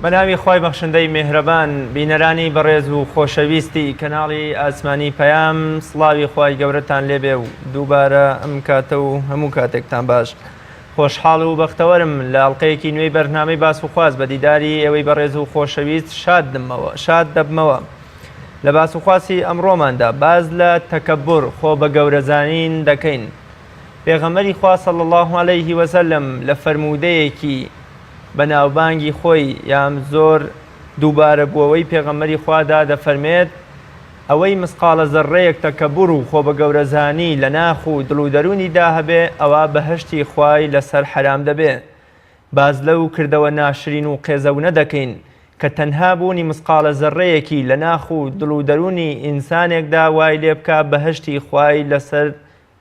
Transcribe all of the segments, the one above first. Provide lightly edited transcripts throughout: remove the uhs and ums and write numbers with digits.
بەناوی خۆی بەخشندەی میهرەبان بینەرانی بەڕێز و خۆشەویستی کەناڵی ئاسمانی پەیام سڵاوی خۆی گەورەتان لێبێ و دووبارە ئەم کاتە و هەموو کاتێکتان باش. خۆشحاڵ و بەختەوەرم لە ئەڵلقەیەکی نوێی بەرنامەی باس و خواست بە دیداری ئێوەی بەڕێز و خۆشەویست شاد دەبمەوە. لە باس و خواستی ئەمڕۆماندا باز لە تەکەبور خۆ بە گەورەزانین دەکەین. پێغەمبەری خوا صلی الله علیه وسلم لە فەرموودەیەکی بەناوبانگی خۆی یام زۆر دووبارە بووەوەی پێغەمبەری خوادا دەفەرمێت ئەوەی مسقالە زەڕەیەک تەکەبور و خۆ بە گەورەزانی لە ناخ و دڵ و دەرونیدا هەبێ ئەوە بەهشتی خوای لەسەر حرام دەبێ. باز لەو کردەوە ناشرین و قێزەونە دەکەین کە تەنها بوونی مسقالە زەڕەیەکی لە ناخ و دڵ و دەرونی ئینسانێکدا وای لێ بکە بەهشتی خوای لەسەر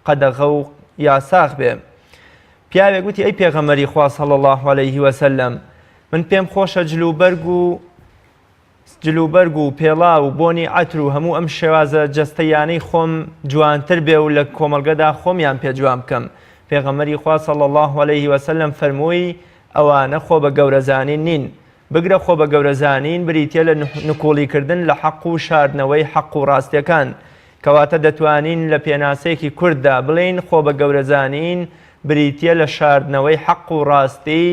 قەدەغە و یاساخ بێ. پیاوێک گوتی ئەی پێغەمبەری خوا صلی الله علیه وسلم من پێم خۆشە جلوبەرگ و پێڵا و بۆنی عەتر و هەموو ئەم شێوازە جەستەیانەی خۆم جوانتر بێ و لە کۆمەلگەدا خۆمیان پێ جوان بکەم. پێغەمبەری خوا صلی الله علیه وسلم فەرمووی ئەوانە خۆ بە گەورەزانین نین. بگرە خۆ بە گەورەزانین بریتە لە نکۆڵیکردن لە حەق و شاردنەوەی حەق و ڕاستیەکان، کەواتە دەتوانین لە پێناسەیەکی کورددا بڵین خۆ بە گەورەزانین بریتە لە شاردنەوەی حەق و ڕاستی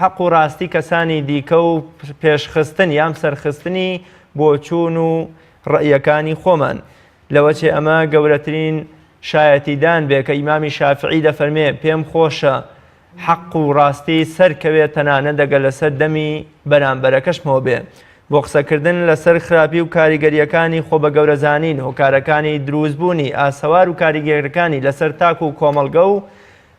حەق و ڕاستی کەسانی دیکە و پێشخستن یام سەرخستنی بۆ چوون و ڕەیەکانی خۆمان. لەوەچێ ئەمە گەورەترین شایەتیدان بێ کە ئیمامی شافعی دەفەرمێ پێم خۆشە حەق و ڕاستی سەرکەوێت تەنانە دەگە لەسەر دەمی بەرامبەرەکەشمەوە بێ. بۆ قسەکردن لەسەر خراپی و کاریگەریەکانی خۆ بە گەورەزانین هۆکارەکانی دروستبوونی ئاسەوار و کاریگەریەکانی لەسەر تاک و کۆمەڵگە و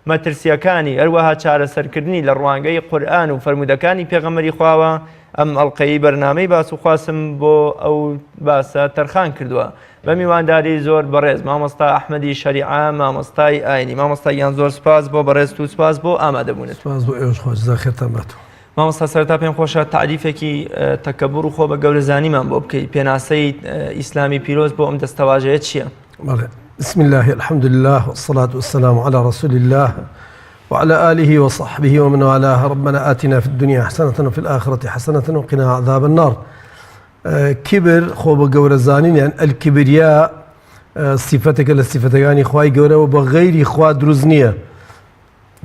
مەترسیەکانی هەروەها چارەسەرکردنی لە ڕوانگەی قورئان و فەرمودەکانی پێغەمبەری خواوە ئەم ئەڵلقەی بەرنامەی باس و خواسم بۆ ئەو باسە تەرخان کردووە بە میوانداری زۆر بەڕێز مامۆستا ئەحمەدی شەریعە مامۆستای ئاینی. مامۆستایان زۆر سپاس بۆ بەڕێز و سپاس بۆ ئامادەبوونت. سپاس بۆ ئێوەش خۆش جزاکەتان باتەوە. مامۆستا سەرەتا پێم خۆشە تعریفێکی تەکەبور و خۆ بە گەورەزانیمان بۆ بکەی. پێناسەی ئیسلامی پیرۆز بۆ ئەم دەستەواژەیە چییە؟ بسم الله الحمد لله والصلاة والسلام على رسول الله وعلى آله وصحبه ومن والاه. ربنا آتنا في الدنيا حسنة وفي الآخرة حسنة وقنا عذاب النار. كبر خو بگەورەزانین يعني الكبرياء صفتك لصفتەکانی خوای گەورە و بە غەیری خوا دروست نییە،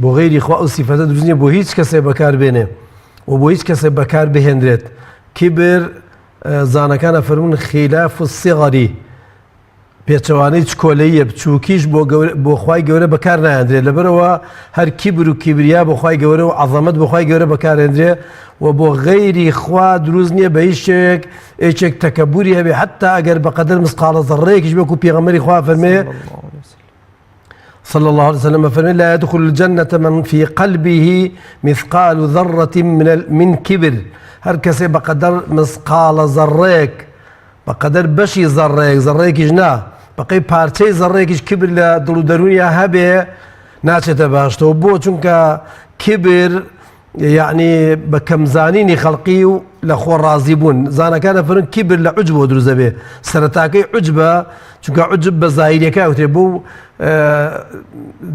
بۆ غەیری خوا ئەو صفتە دروست نییە بۆ هیچ کەسێ بەکاربێنێ و بۆ هیچ کەسێ بەکار بهێنرێت. کبر زانەکانە فەرمون خلاف الصغری پێچەوانەی چکۆلەیە بچووکیش بۆ خوای گەورە بەکار نایەندرێت. لەبەرەوە هەر کیبر و کیبریا بۆ خوای گەورە و عەظەمەت بۆ خوای گەورە بەکارهێنرێ و بۆ غەیری خوا دروست نییە بە هیچ شتێک هیچێک تەکەبوری هەبێ حتا ئەگەر بەقەدەر مسقالە زەڕەیەکیش بێ و پێغەمبەری خوا فەرمێ صلى الله عليه وسلم فإنه لا يدخل الجنة من في قلبه مثقال ذرة من كبر. هر كسي بقدر مثقال ذريك بقدر بشي ذريك جنا بقي بارتي ذريك كبر لدلو درونيا هبه ناچێتە باشتەوە بۆ چونکە کبر يعني بكم زانيني خلقي لخو راضي بون زانا كان فرن كبر لعجبه دروزه به سرتاكي عجبه چونکە عجب بزايريكا وتبو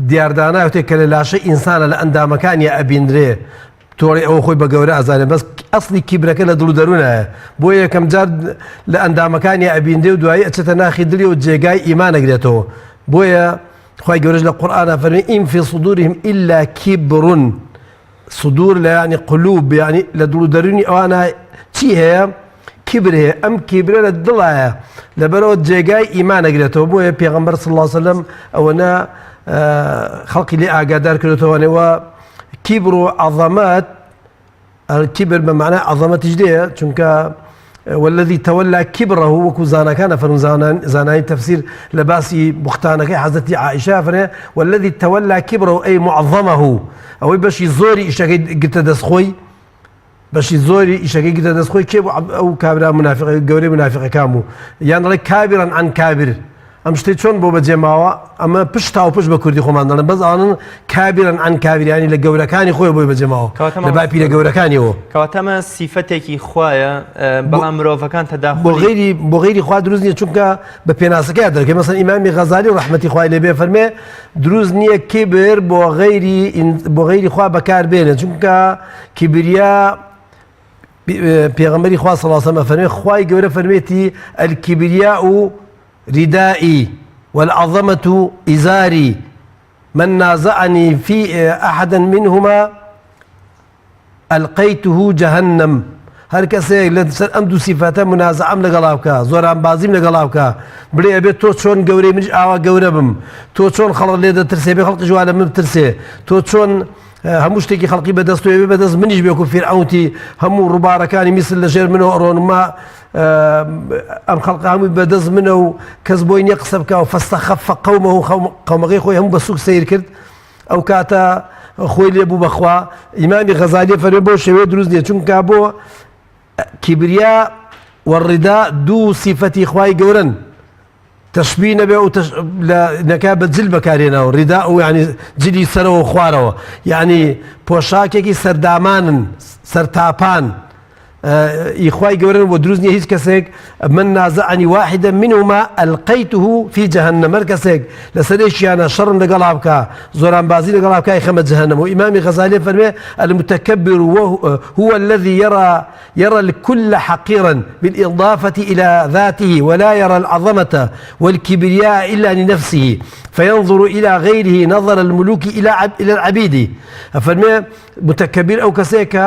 دیاردانە وتێ کە لە لاشەی ئینسانە لە ئەندامەکانی ئەبیندرێ تۆڕی ئەوە خۆی بە گەورە ئازانێ بەس ئەسڵی کیبرەکە لە دڵ و دەروونایە بۆ یەکەم جار لە ئەندامەکانی ئەبیندێ و دوایی ئەچێتە ناخی دڵی و جێگای ئیمان ئەگرێتەوە. بۆیە خوای گەورەش لە قورئانە فەرمێ ئین فی صدورهم إلا کبر. صدور لە یعنی قلوب یعنی لە دڵ و دەرونی ئەوانە چی هەیە؟ کبر هەیە. ئەم کیبرە لە دڵایە لەبەرەوە جێگای ئیمان ئەگرێتەوە. بۆیە پێغەمبەر صلی الله علیه وسلم ئەوەنە خەڵقی لێ ئاگادار کردوێتەوەنەوە کیبر و عەظەمەت. کیبر بەمعنای عەظەمەتیش دێ چونکە والذي تولى كبره وكو زانەکانە فەرمون زانانی تەفسیر لە باسی بوختانەکەی حەزەتی عائیشە فەرمێ والذي تولى كبره أي معظمه ئەوەی بەشی زۆری ئیشەکەی گرتە دەستخۆی بەشی زۆری ئیشەکەی گرتە دەستخۆی کێ ئەو کابرا منافقە گەورەی منافقەکان بوو یان دەڵێ کابرا عن کابر ئەم شتەی چۆن بۆ بەجێماوە ئەمە پشت تا و پشت بە کوردی خۆمان دەڵێن بەس ئەوانن کابیرن عن کابیریانی لە گەورەکانی خۆی بۆی بەجێماوە لە بای پیرە گەورەکانیەوە کەواتەمە سیفەتێکی خوایە بەڵام مرۆڤەکان تەداخل بۆ غیری خوا دروست نییە چونکە بە پێناسەکەی دەکەی مەسەن ئیمامی غەزالی و ڕەحمەتی خوای لێبێ فەرمێ دروست نییە کیبر بۆ غیری خوا بەکاربێنێت چونکە کیبریا پێغەمبەری خوا صلی الله علیه و سلم فەرمێ خوای گەورە فەرمێتی الکیبریاء ردائي والعظمة إزاري من نازعني في أحدا منهما ألقيته جهنم هەر کەسێک لەسەر ئەم دوو سیفەتە منازعەم لەگەڵا بکە زۆران بازیم لەگەڵا بکە بڵێ ئەبێت تۆ چۆن گەورەی منیش ئاوا گەورە بم تۆ چۆن خەڵک لێ دەترسێ بێ خەڵقیش وا لە من بترسێ تۆ چۆن هەموو شتێکی خەڵقی بەدەست وێ بەدەست منیش بێکو فیرعەونتی هەموو ڕووبارەکانی میسر لەژێر منەوە ئەڕۆنما ئەم خەڵقە هەمووی بەدەست منە و کەس بۆی نییە قسە بکە و فەستەخەفە قەومەهو قەومەکەی خۆی هەموو بە سووک سیر کرد ئەو کاتە خۆی لێ بوو بەخوا ئیمامی غەزالی فەرمێ بۆ شێوەیە دروست نییە چونکە بۆ کیبریا والڕدا دوو سیفەتی خوای گەورن تشبیه نەبێ و نەکا بە جل بەکارێنەوە ڕیدا و یعنی جلی سەرەوە خوارەوە یعنی پۆشاکێکی سەردامانن سەرتاپان ئیخوای گەورن بۆ دروست نییە هیچ کەسێک من نازعني واحدا منهما ألقيته في جهنم هەر کەسێک لەسەرێکیانە شەڕم لەگەڵا بکە زۆران بازی لەگەڵا بکە خەمە جهنم و ئیمامی غەزالی فەرمێ المتكبر هو الذي يرى الكل حقيرا بالإضافة إلى ذاته ولا يرى العظمة والكبرياء إلا لنفسه فينظر إلى غيره نظر الملوك إلى العبيد فەرمێ متكبر أو کەسێکە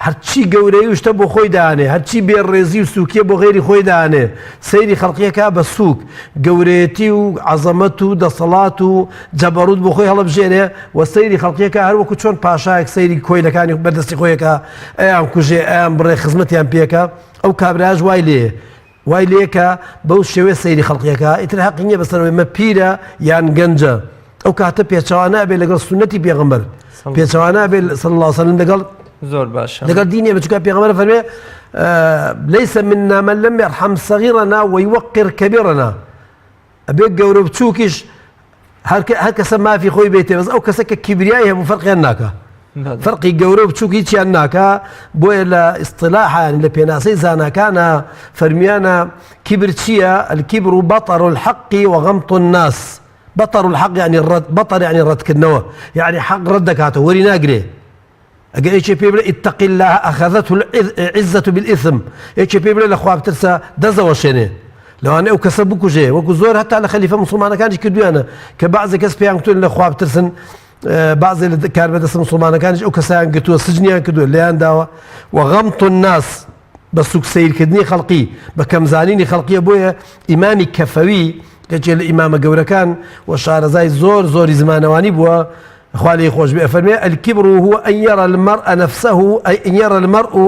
هەرچی گەورەی وشتە بۆ خۆی دانێ هەرچی بێڕێزی و سووکیە بۆ غێری خۆی دانێ سەیری خەڵقیەکە بە سووک گەورەتی و عەزەمەت و دەسەڵات و جەبەروت بۆ خۆی هەڵەبژێنێ و سەیری خەڵقیەکە هەروەکو چۆن پاشایەک سەیری کۆیلەکانی بەردەستی خۆیەکە ئەیان کوژێ ئەیان بڕێ خزمەتیان پێکە ئەو کابراژ وای لێکە بەو شێوێ سەیری خەڵقیەکە ئیتر حەقی نییە بەسەرەوەی مە پیرە یان گەنجە ئەو کاتە پێچەوانە بێ لەگەڵ سونەتی پێغەمبەر پێچەوانە بێ صلی الله علیه وسلم لەگەڵ زۆر باشە لەگەڵ دینیە بچکە پێغەمبەر فەرمێ ليس منا من لم يرحم صغيرنا ويوقر كبيرنا ئەبێ گەورە بچووکیش هەر کەسە مافی خۆی بێتێ بەس ئەو کەسە کە کیبریایی هەبوو فەرقیان ناکە فەرقی گەورە و بچووکی هیچیان ناکە بۆیە لە ئیستیلاحان لە پێناسەی زانەکانە فەرمیانە کیبر چییە الكبر بطر الحق وغمط الناس بطر الحق يعني الرد بطر يعني ردکردنەوە يعني حق ڕەت دەکاتەوە وەری ناگرێ ئەگەر ئێکێ پێ بڵێ اتق الله أخذته العزة بالإثم ئێکێ پێ بڵێ لە خوا بترسە دەزەوەشێنێ لەوانەیە ئەو کەسە بکوژێ وەکو زۆر هەتا لە خەلیفە موسڵمانەکانیش کردویانە کە بەعزێ کەس پێیان گوتوون لە خوا بترسن بەعزێ لە کاربەدەستە موسڵمانەکانیش ئەو کەسایان گرتووە سجنیان کردووە لێیان داوە وغەمط الناس بە سووک سەیرکردنی خەڵقی بە کەمزانینی خەڵقیە بۆیە ئیمامی کەفەوی کەچێ لە ئیمامە گەورەکان و شارەزای زۆری زمانەوانی بووە خوالي خوش بأفرمي الكبر هو أن يرى المرء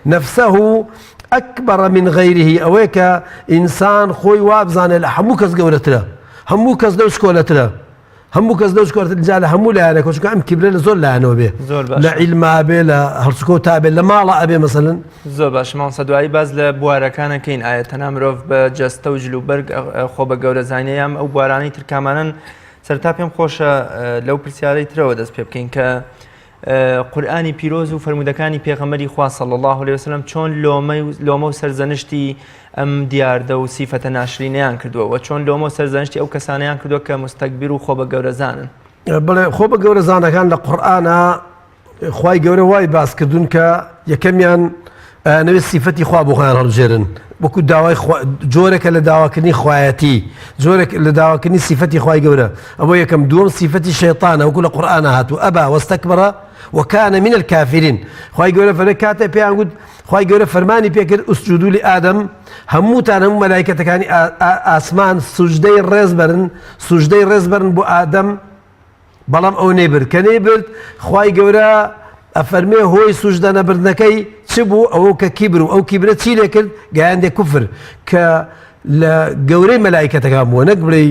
نفسه أكبر من غيره أويك إنسان خوي وابزان همو كز قولتنا همو كز دوش كولتنا همو كز دوش كولتنا الجالة همو لعنة كوشكو أم كبر لزول لعنة به لا علم أبي لا هرسكو تابي لا مالا أبي مثلا زۆر باش مامۆستا دوایی باز لە بوارەکانە کەین ئاەتەنا مرۆڤ بە جەستە و جلوبەرگ خۆ بە گەورەزانیەیەم ئەو بوارانی ترکامانن سەرتا پێم خۆشە لەو پرسیارەی ترەوە دەست پێ بکەین کە قورئانی پیرۆز و فەرمودەکانی پێغەمبەری خوا صلی الله علیه وسلم چۆن لۆمە و سەرزەنشتی ئەم دیاردە و سیفەتە ناشرینەیان کردووە و چۆن لۆمە و سەرزەنشتی ئەو کەسانەیان کردووە کە مستەکبیر و خۆ بە گەورەزانن بڵێ خۆ بە گەورەزانەکان لە قورئانە خوای گەورە وای باسکردوون کە یەکەمیان نەوێت سیفەتی خوا بۆ خۆیان هەڵبژێرن وەکو داوای جۆرێکە لە داواکردنی خوایەتی جۆرێک لە داواکردنی سیفەتی خوای گەورە ئەوە یەکەم دووەم سیفەتی شەیطانە وەکو لە قورئانە هاتوو ئەبا وەستەکبەر وەکانە من الكافرین خوای گەورە فەرمێ کاتێ پێیان گوت خوای گەورە فەرمانی پێکرد ئوسجودوا لئادەم هەمووتان هەموو مەلایکەتەکانی ئاسمان سوژدەی ڕێز بەرن بۆ ئادەم بەڵام ئەو نەیبرد کە نەیبرد خوای گەورە ئەفەرمێ هۆی سوژدە نەبردنەکەی چ بوو ئەوە کە کیبر و ئەو کیبرە چی لێ کرد گەیاندێ کوفر کە لە گەورەی مەلایکەتەکان بووە نەک بڵێ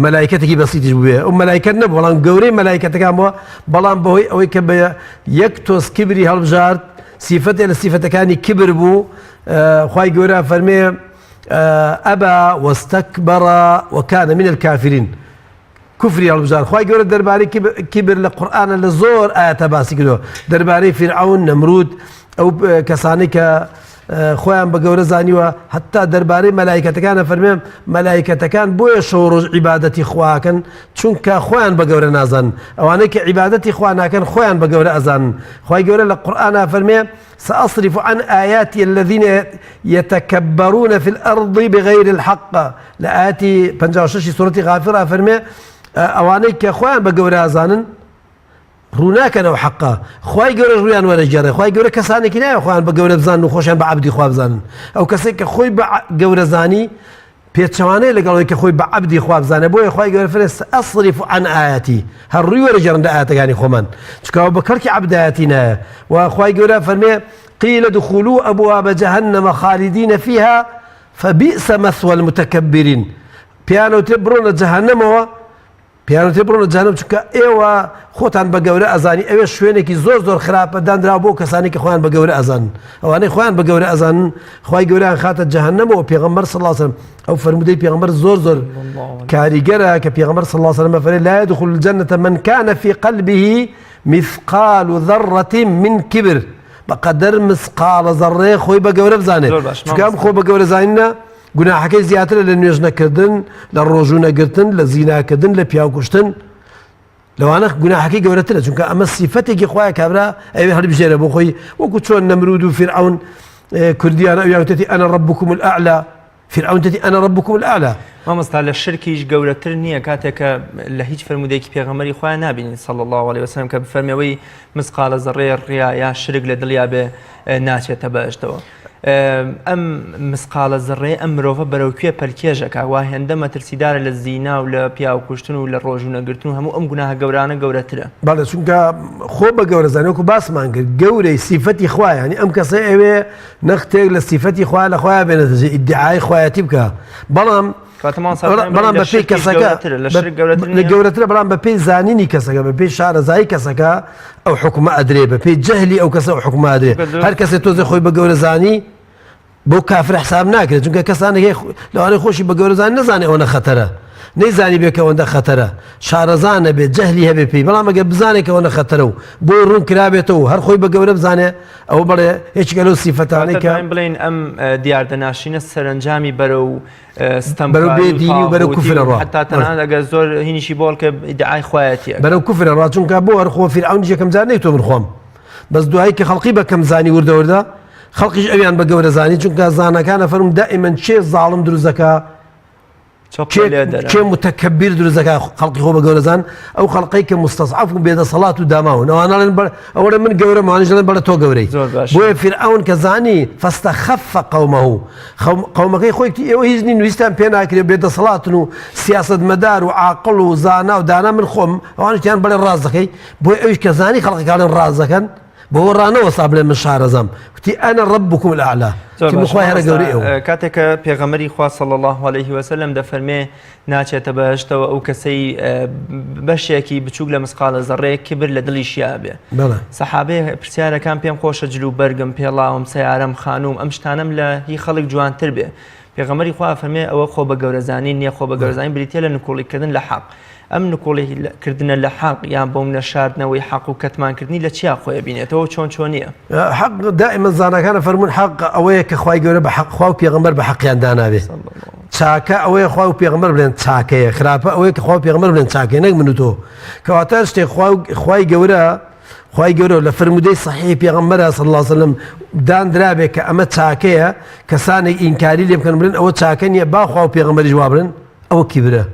مەلایکەتێکی بەسیتیش بووێ ئەو مەلایکەت نەبوو بەڵام گەورەی مەلایکەتەکان بووە بەڵام بەهۆی ئەوەی کە بە یەک تۆز کیبری هەڵبژارد سیفەتێ لە سیفەتەکانی کیبر بوو خوای گەورە فەرمێ أبى واستكبر وكان من الكافرين كفري البزار خواهي قولة درباري كبر لقرآن لزور آيات باسي كدو درباري فرعون نمرود أو كسانيك خوان بقورة زانيوة حتى درباري ملائكة كان فرميم ملائكة كان بويا شورج عبادتي خواكن چونك خوان بقورة نازن او عنيك عبادتي خوانا كان خوان بقورة أزان خواهي قولة لقرآن فرميم سأصرف عن آياتي الذين يتكبرون في الأرض بغير الحق لآياتي 56 سورة غافرة فرميم اوانيك خوان بقورة أزانن روناكن او حقا خواي گەورە ڕویان وەرەگێڕێ خواي گەورە کەسانێکی نایە خۆیان بە گەورە بزانن و خۆشیان بە عەبدی خوا بزانن ئەو کەسێک کە خۆی بە گەورە زانی پێچەوانەیە لەگەڵەوەی کە خۆی بە عەبدی خوا بزانێ بۆیە خواي گەورە فەرمێ ئەصرف عن ئاياتی هەڕووی وەرەگێڕن لە ئاياتەکانی خۆمان چونکە ئەو بە کەڵکی عەبدایەتی نایە و خواي گەورە فەرمێ قيل ادخلوا أبواب جهنم خالدين فيها فبئس مثوى المتكبرين پیانو تبرون جهنم پیانوتی بڕۆنە جەهەنەم چونکە ئێوە خۆتان بە گەورە ئەزانی ئەوێ شوێنێکی زۆر خراپە دانرا بۆ کەسانی کە خۆیان بە گەورە ئەزانن ئەوانەی خۆیان بە گەورە ئەزانن خی گەوریان خاتە جەهەنەمەوە پێغەمبەر صلی الله علیه و سلم ئەو فرمودەی پێغەمبەر زۆر کاریگەرە کە پێغەمبەر صلی الله علیه و سلم فەرمێ لا يدخل الجنة من كان في قلبه مثقال ذرة من كبر بقدر مثقال ذرة خۆی بە گەورە بزانێت چونکە ئەم خۆ بە گەورە زانینە گوناحەکەی زیاترە لە نوێژ نەکردن لە ڕۆژوو نەگرتن لە زیناکردن لە پیاو کوشتن لەوانە گوناحەکەی گەورەترە چونکە ئەمە سیفەتێکی خوایە کابرا ئەوێ هەڵبژێرە بۆ خۆی وەکو چۆن نەمرود و فرعون کوردیانە ئەویان وتێتی ئەنا ربكم الأعلى فرعون تێتی ئەنا ربكم الأعلى مامۆستا لە شرکیش گەورەتر نییە کاتێکە لە هیچ فرمودێکی پێغەمبەری خوا نابینین صلی الله عليه وسلم کە بفەرمێەوەی مسقالە زەڕێ ڕیا یا شرک لە دڵیا بێ ناچێتە بەهشتەوە ئەم مسقالە زەڕێ ئەم مرۆڤە بەرەوکوێ پەرکێژەکە وا هێندە مەترسیدارە لە زینا و لە پیاو کوشتن و لە ڕۆژوو نەگرتن و هەموو ئەم گوناهە گەورانە گەورەترە بەڵێ چونکە خۆ بە گەورە زانیوەکو باسمان کرد گەورەی سیفەتی خوایە ینی ئەم کەسە ئەوێ نەختێک لە سیفەتی خوا لە خوایە بێنێتە ئیدعای خوایەتی بکە بەڵام بەڵام بەپێی کەسەکە گەورەترە بەڵام بەپێی زانینی کەسەکە بەپێی شارەزایی کەسەکە ئەو حکومە ئەدرێ بەپێی جەهلی ئەو کەسە ئەو حکومە ئەدرێ هەر کەسێک تۆزێ خۆی بە گەورە زانی بۆ کافر حساب ناکرێت چونکە کەسانێک لەوانەیە خۆشی بە گەورە زانی نەزانێ ئەوەنە خەتەرە نەیزانی بێت کە ئەوەندە خەتەرە شارەزانە بێت جەهلی هەبێ پێی بەڵام ئەگەر بزانێت کە ئەوەنە خەتەرە و بۆ ڕوون کرابێتەوە هەر خۆی بە گەورە بزانێ ئەوە بڵێ هیچ گەلۆ سیفەتانەی کە بڵێن ئەم دیاردەناشینە سەرنجامی بەرەو بەرەو بێدینی و بەرەو کوفرە ڕوا حتا تەنانەت ئەگەر زۆر هینیشی بۆڵ کە ئیدعای خوایەتیە بەرەو کوفرە ڕوا چونکە بۆ هەر خۆ فیرعەون یەکەم جار نەیتۆ من خۆم بەس دوایی کە خەڵقی بەکەم زانی وردەوردە خەڵقیش ئەویان بە گەورە زانی چونکە زانەکانە فەرمون دائیمەن چێ زاڵم دروست دەکا چێ متەکەبیر دروست دەکا خەڵقی خۆ بە گەورە زان ئەو خەڵقەی کە مستەضعەف و بێدەسەڵات و داماون ئەوانەڵێن ئەوەرە من گەورە مانیش دەڵێن بەڵێ تۆ گەورەی بۆیە فیرعەون کە زانی فەستەخەفە قەومەهو قەومەکەی خۆی ئێوە هیچ نین ویستیان پێ ناکرێت بێدەسەڵاتن و سیاسەتمەدار و عاقڵ و زانا و دانا من خۆم ئەوانیان بڵێ ڕاست دەکەی بۆی ئەویش کە زانی خەڵقەکانیان ڕاست دەکەن بۆ ڕانەوە سابلێ من شارەزەم وتی ئەنا ربكم الأعلى خوای هەرە گەورەی ئەو کاتێککە پێغەمبەری خوا صلی الله عليه وسلم دەفەرمێ ناچێتە بەهشتەوە ئەو کەسەی بەشێکی بچووک لە مسقالە زەڕێ کبر لە دڵیشیا بێ سەحابەی پرسیارەکان پێم خۆشە جلو بەرگم پێڵاوم سەیارەم خانوم ئەم شتانەم لە هی خەڵک جوانتر بێ پێغەمبەری خوا فەرمێ ئەوە خۆ بە گەورەزانی نییە خۆ بە گەورەزانی بریتە لە نکۆڵیکردن لە حەق ئەم نکۆڵیکردنە لە حەق یان بۆم نەشاردنەوەی حەق و کەتمانکردنی لە چیا خۆیە بینێتەوە چۆن نییە حەق دائیمەن زانەکانە فەرمون حەق ئەوەیە کە خوای گەورە بە حەق خوا و پێغەمبەر بە حەقیان داناوێ چاکە ئەوەیە خوا و پێغەمبەر بڵێن چاکەیە خراپە ئەوەیە کە خوا و پێغەمبەر بڵێن چاکەیە نەک من و تۆ کەواتە شتێک خوای گەورە لە فرمودەی صحیح پێغەمبەر صلی الله علیه وسلم دانرابێ کە ئەمە چاکەیە کەسانێک ئینکاری لێ بکەن بڵێن ئەوە چاکە نییە با خوا و پێغەمبەری جواب بدەن ئەوە کیبرە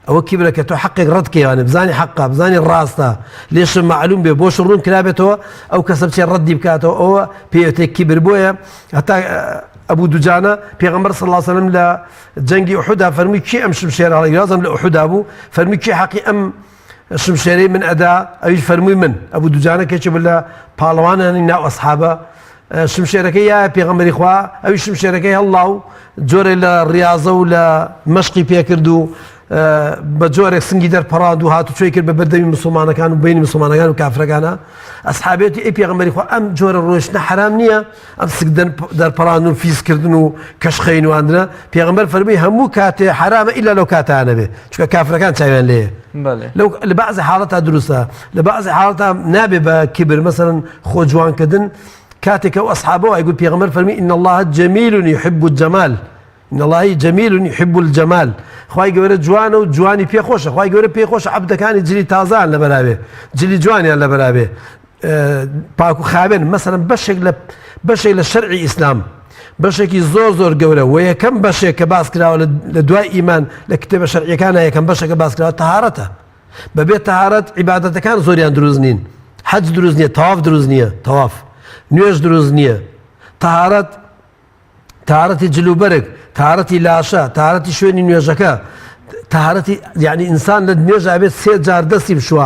ئەوە کیبرە کە تۆ حەقێک ڕەت کەیانێ بزانی حەقا بزانی ڕاستە لێشم معلوم بێ بۆش ڕوون کرابێتەوە ئەو کەسە بچێ ڕەتدی بکاتەوە ئەوە پێوتێک کیبر بۆیە هەتا ئەبوو دوجانە پێغەمبەر صلی الله علیه وسلم لە جەنگی ئوحودا فەرمووی کێ ئەم شمشێرە هەڵگرازم لە ئوحودا بوو فەرمووی کێ حەقی ئەم شمشێرەی من ئەدا ئەویش فەرمووی من ئەبوو دوجانە کێچە لە پاڵەوانانی ناو ئەسحابە شمشێرەکەی یایە پێغەمبەری خوا ئەوی شمشێرەکەی هەڵڵاو جۆرە لە ڕیاضە و لە مەشقی پێکرد و بە جۆرێک سنگی دەرپەڕاند و هاتوچۆی کرد بە بەردەمی مسلمانەکان و بینی مسلمانەکان و کافرەکانە ئەسحابێتی ئەی پێغەمبەری خوا ئەم جۆرە ڕۆیشتنە حرام نییە ئەم سنگ دەرپەڕاند و فیسکردن و کەشخەینواندنە پێغەمبەر فەرمی هەموو کاتێ حرامە ئیلا لەو کاتانە بێ چونکە کافرەکان چاویان لێیە لە بەعزی حاڵەتا دروستە لە بەعزی حاڵەتا نابێ بە کیبر مەسەڵەن خۆ جوانکردن کاتێک ئەو ئەسحابەوە ئەیگوت پێغەمبەر فەرمی ئین الله جەمیل یحب الجەمال إن الله جميل يحب الجمال خواهي قولة جوانه وجواني بيه خوشه خواهي قولة بيه خوشه عبد كان جلي تازان لبرابه جلي جواني لبرابه باكو خابن مثلا بشك للشرعي إسلام بشك زور قولة ويا كم بشك باس كراو لدواء إيمان لكتاب الشرعي كان هي كم بشك باس كراو طهارته ببيت طهارة عبادته كان زوريان دروزنين حج دروزنية طواف دروزنية طواف نيوش دروزنية طهارتي جلوبرك طهارتي لاشا طهارتي شويني نيوجكا طهارتي يعني انسان لنيوجا بيت سي جار دسي بشوا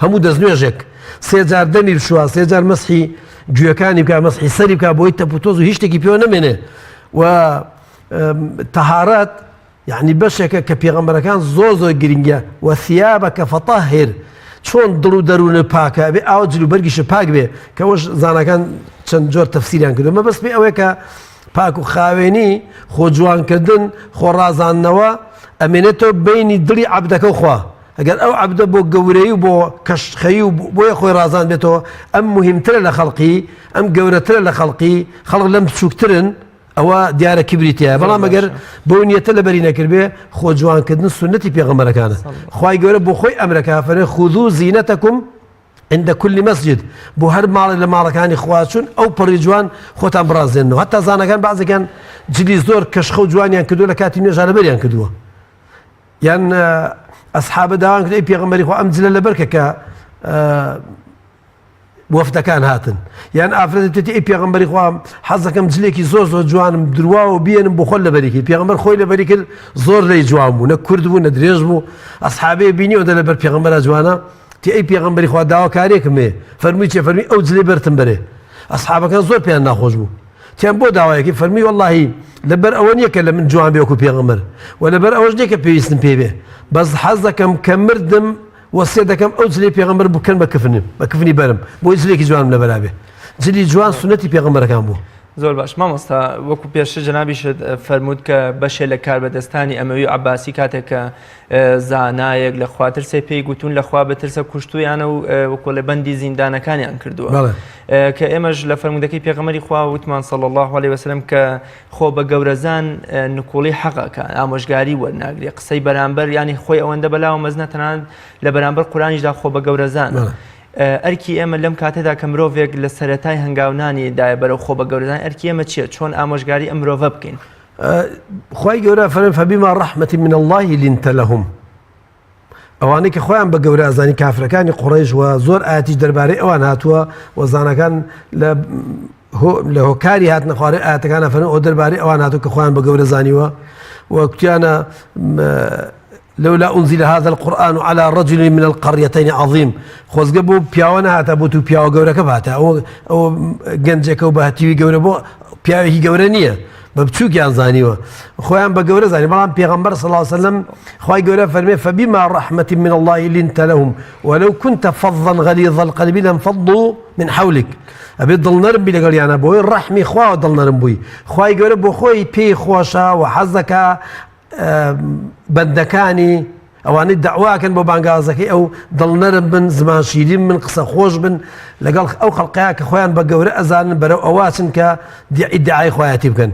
همو دز نيوجك سي جار دمي بشوا سي جار مسحي جوكاني بكا مسحي سري بكا بويتا بوتوزو هيش تكي بيو نمنه و طهارات يعني بشك كبيغمبر كان زوزو جرينجا وثيابك فطهر چۆن دڵ و دەروونە پاکە بێ ئاو جلوبەرگیشە پاک بێ کەەوەش زانەکان چەند جۆر تەفسیریان کردو مەبەست بێ ئەوەیە کە پاک و خاوێنی خۆ جوانکردن خۆ ڕازاندنەوە ئەمێنێتەوە بینی دڵی عەبدەکە و خوا ئەگەر ئەو عەبدە بۆ گەورەی و بۆ کەشخەیی و بۆیە خۆی ڕازان بێتەوە ئەم موهیمترە لە خەڵقی ئەم گەورەترە لە خەڵقی خەڵق لەم بچووکترن ئەوە دیارە کیبریتیە بەڵام ئەگەر بۆ نیەتە لەبەری نەکردبێ خۆ جوانکردن سونەتی پێغەمبەرەکانە خوای گەورە بۆ خۆی ئەمرەکە فەرمێ خودوو زینەتەکم عند كل مسجد بۆ هەر ماڵی لە ماڵەکانی خوا چون ئەو پەڕی جوان خۆتان بڕازێنەوە هەتا زانەکان بەعزێکیان جلی زۆر کەشخە و جوانیان کردووە لە کاتی نوێژە لەبەریان کردووە یان ئەسحابە داوان کرد ئەی پێغەمبەری خوا ئەم جلە لەبەرکە کە وەفدەکان هاتن یان ئافرەتێتی ئەی پێغەمبەری خوا حەز دەکەم جلێکی زۆر جوانم درواوە بێنم بۆ خۆل لەبەری پێغەمبەر خۆی لەبەری کرد زۆر لەی جوان بوو نە کورد بوو نە درێژ بوو ئەسحابێ بینیەوە دە لەبەر پێغەمبەرە جوانە تی ئەی پێغەمبەری خوا داواکارێکم هەیە فەرمووی چێ فەرمی ئەو جلێ بەرتم بەرێ ئەسحابەکان زۆر پێیان ناخۆش بوو تیان بۆ داوایەکی فەرمی وەڵڵاهی لەبەر ئەوە نییە کە لە من جوان بێ وەکو پێغەمبەر و لەبەر ئەوەش نییە کە پێویستم پێ بێ بەس حەز دەکەم کە مردم وەسیەت دەکەم ئەو جلەی پێغەمبەر بکەن بە کفنی بەرم بۆی جلێکی جوانم لەبەرا بێ جلی جوان سنەتی پێغەمبەرەکان بوو زۆر باش مامۆستا وەکو پێشتر جەنابیشت فەرموود کە بەشێ لە کاربەدەستانی ئەمەوی عەباسی کاتێک کە زانایەک لە خواترسێ پێی گوتون لەخوا بەترسە کوشتویانە و وەکۆلە بەندی زیندانەکانیان کردووە کە ئێمەش لە فەرمودەکەی پێغەمبەری خوا وتمان صلی الله علیه وسلم کە خۆ بە گەورەزان نکوڵی حەقەکە ئامۆژگاری وەرناگری قسەی بەرامبەر ینی خۆی ئەوەندە بەلاوە مەزنە تەنانەت لە بەرامبەر قورئانیشدا خۆ بە گەورەزان ئەرکی ئێمە لەم کاتێدا کە مرۆڤێک لە سەرەتای هەنگاونانیدایە بەرەو خۆ بە گەورەزان ئەرکی ئێمە چییە چۆن ئامۆژگاری ئەم مرۆڤە بکەین خوای گەورە فەرمێ فەبیما ڕەحمەتی من الله لینتە لەهم ئەوانەی کە خۆیان بە گەورە ئازانی کافرەکانی قوڕەیش وە زۆر ئاەتیش دەربارەی ئەوان هاتووە وەزانەکان لە هۆکاری هاتنە خوارەی ئاەتەکانە فەرمێ ئەو دەربارەی ئەوان هاتووە کە خۆیان بە گەورە زانیوە وە کوتیانە لولا أنزل هذا القرآن على رجل من القريتين عظيم خوزقبو بياونا هاتا بوتو بياو قورك باتا أو جنجك وبهتيوي قورة بو بياو هي قورة نية ببتشوك يان زانيوه خوان بقورة زاني بلان بيغمبر صلى الله عليه وسلم خواي قورة فرمي فبما رحمة من الله لنت لهم ولو كنت فظا غليظ القلب لانفضوا من حولك أبي ضل نربي لقال يعني بوي الرحمي خوا ضل نربي خواي قورة بو خوي بي خواشا وحزك بەندەکانی ئەوانەی داواکەن بۆ بانگازەکەی ئەو دڵنەرم بن زمان شیرین من قسە خۆش بن لەگەڵ ئەو خەڵقەیە کە خۆیان بە گەورە ئەزانن بەرەو ئەواچن کە ئیدعای خۆیەتی بکەن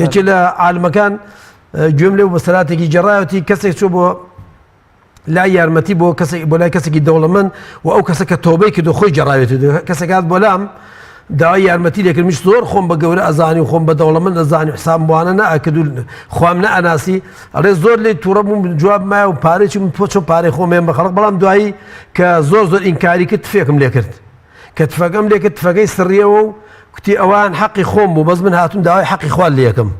یەکی لە عالمەکان گوێم لێ بە سەراتێکی جێڕایەتی کەسێک چوو بۆ لای یارمەتی بۆ لای کەسێکی دەوڵەمەند و ئەو کەسە کە تۆبەی کردو خۆی جێڕاوێتی کەسێکات بۆ لام داوای یارمەتی لێکردمیش زۆر خۆم بە گەورە ئەزانی و خۆم بە دەوڵەمەند ئەزانی و حساب وانە نەئەکردو خۆم نەئەناسی ئەڵێ زۆر لێ تووڕە بووم جواب مایە و پارێکی من تۆ چۆن پارەی خۆمێن بە خەڵق بەڵام دوایی کە زۆر ئینکاری کرد تفێکم لێ کرد کە تفەکەم لێ کرد تفەکەی سڕیەوە و کوتی ئەوان حەقی خۆم بوو بەس من هاتوون داوای حەقی خوال لێ یەکەم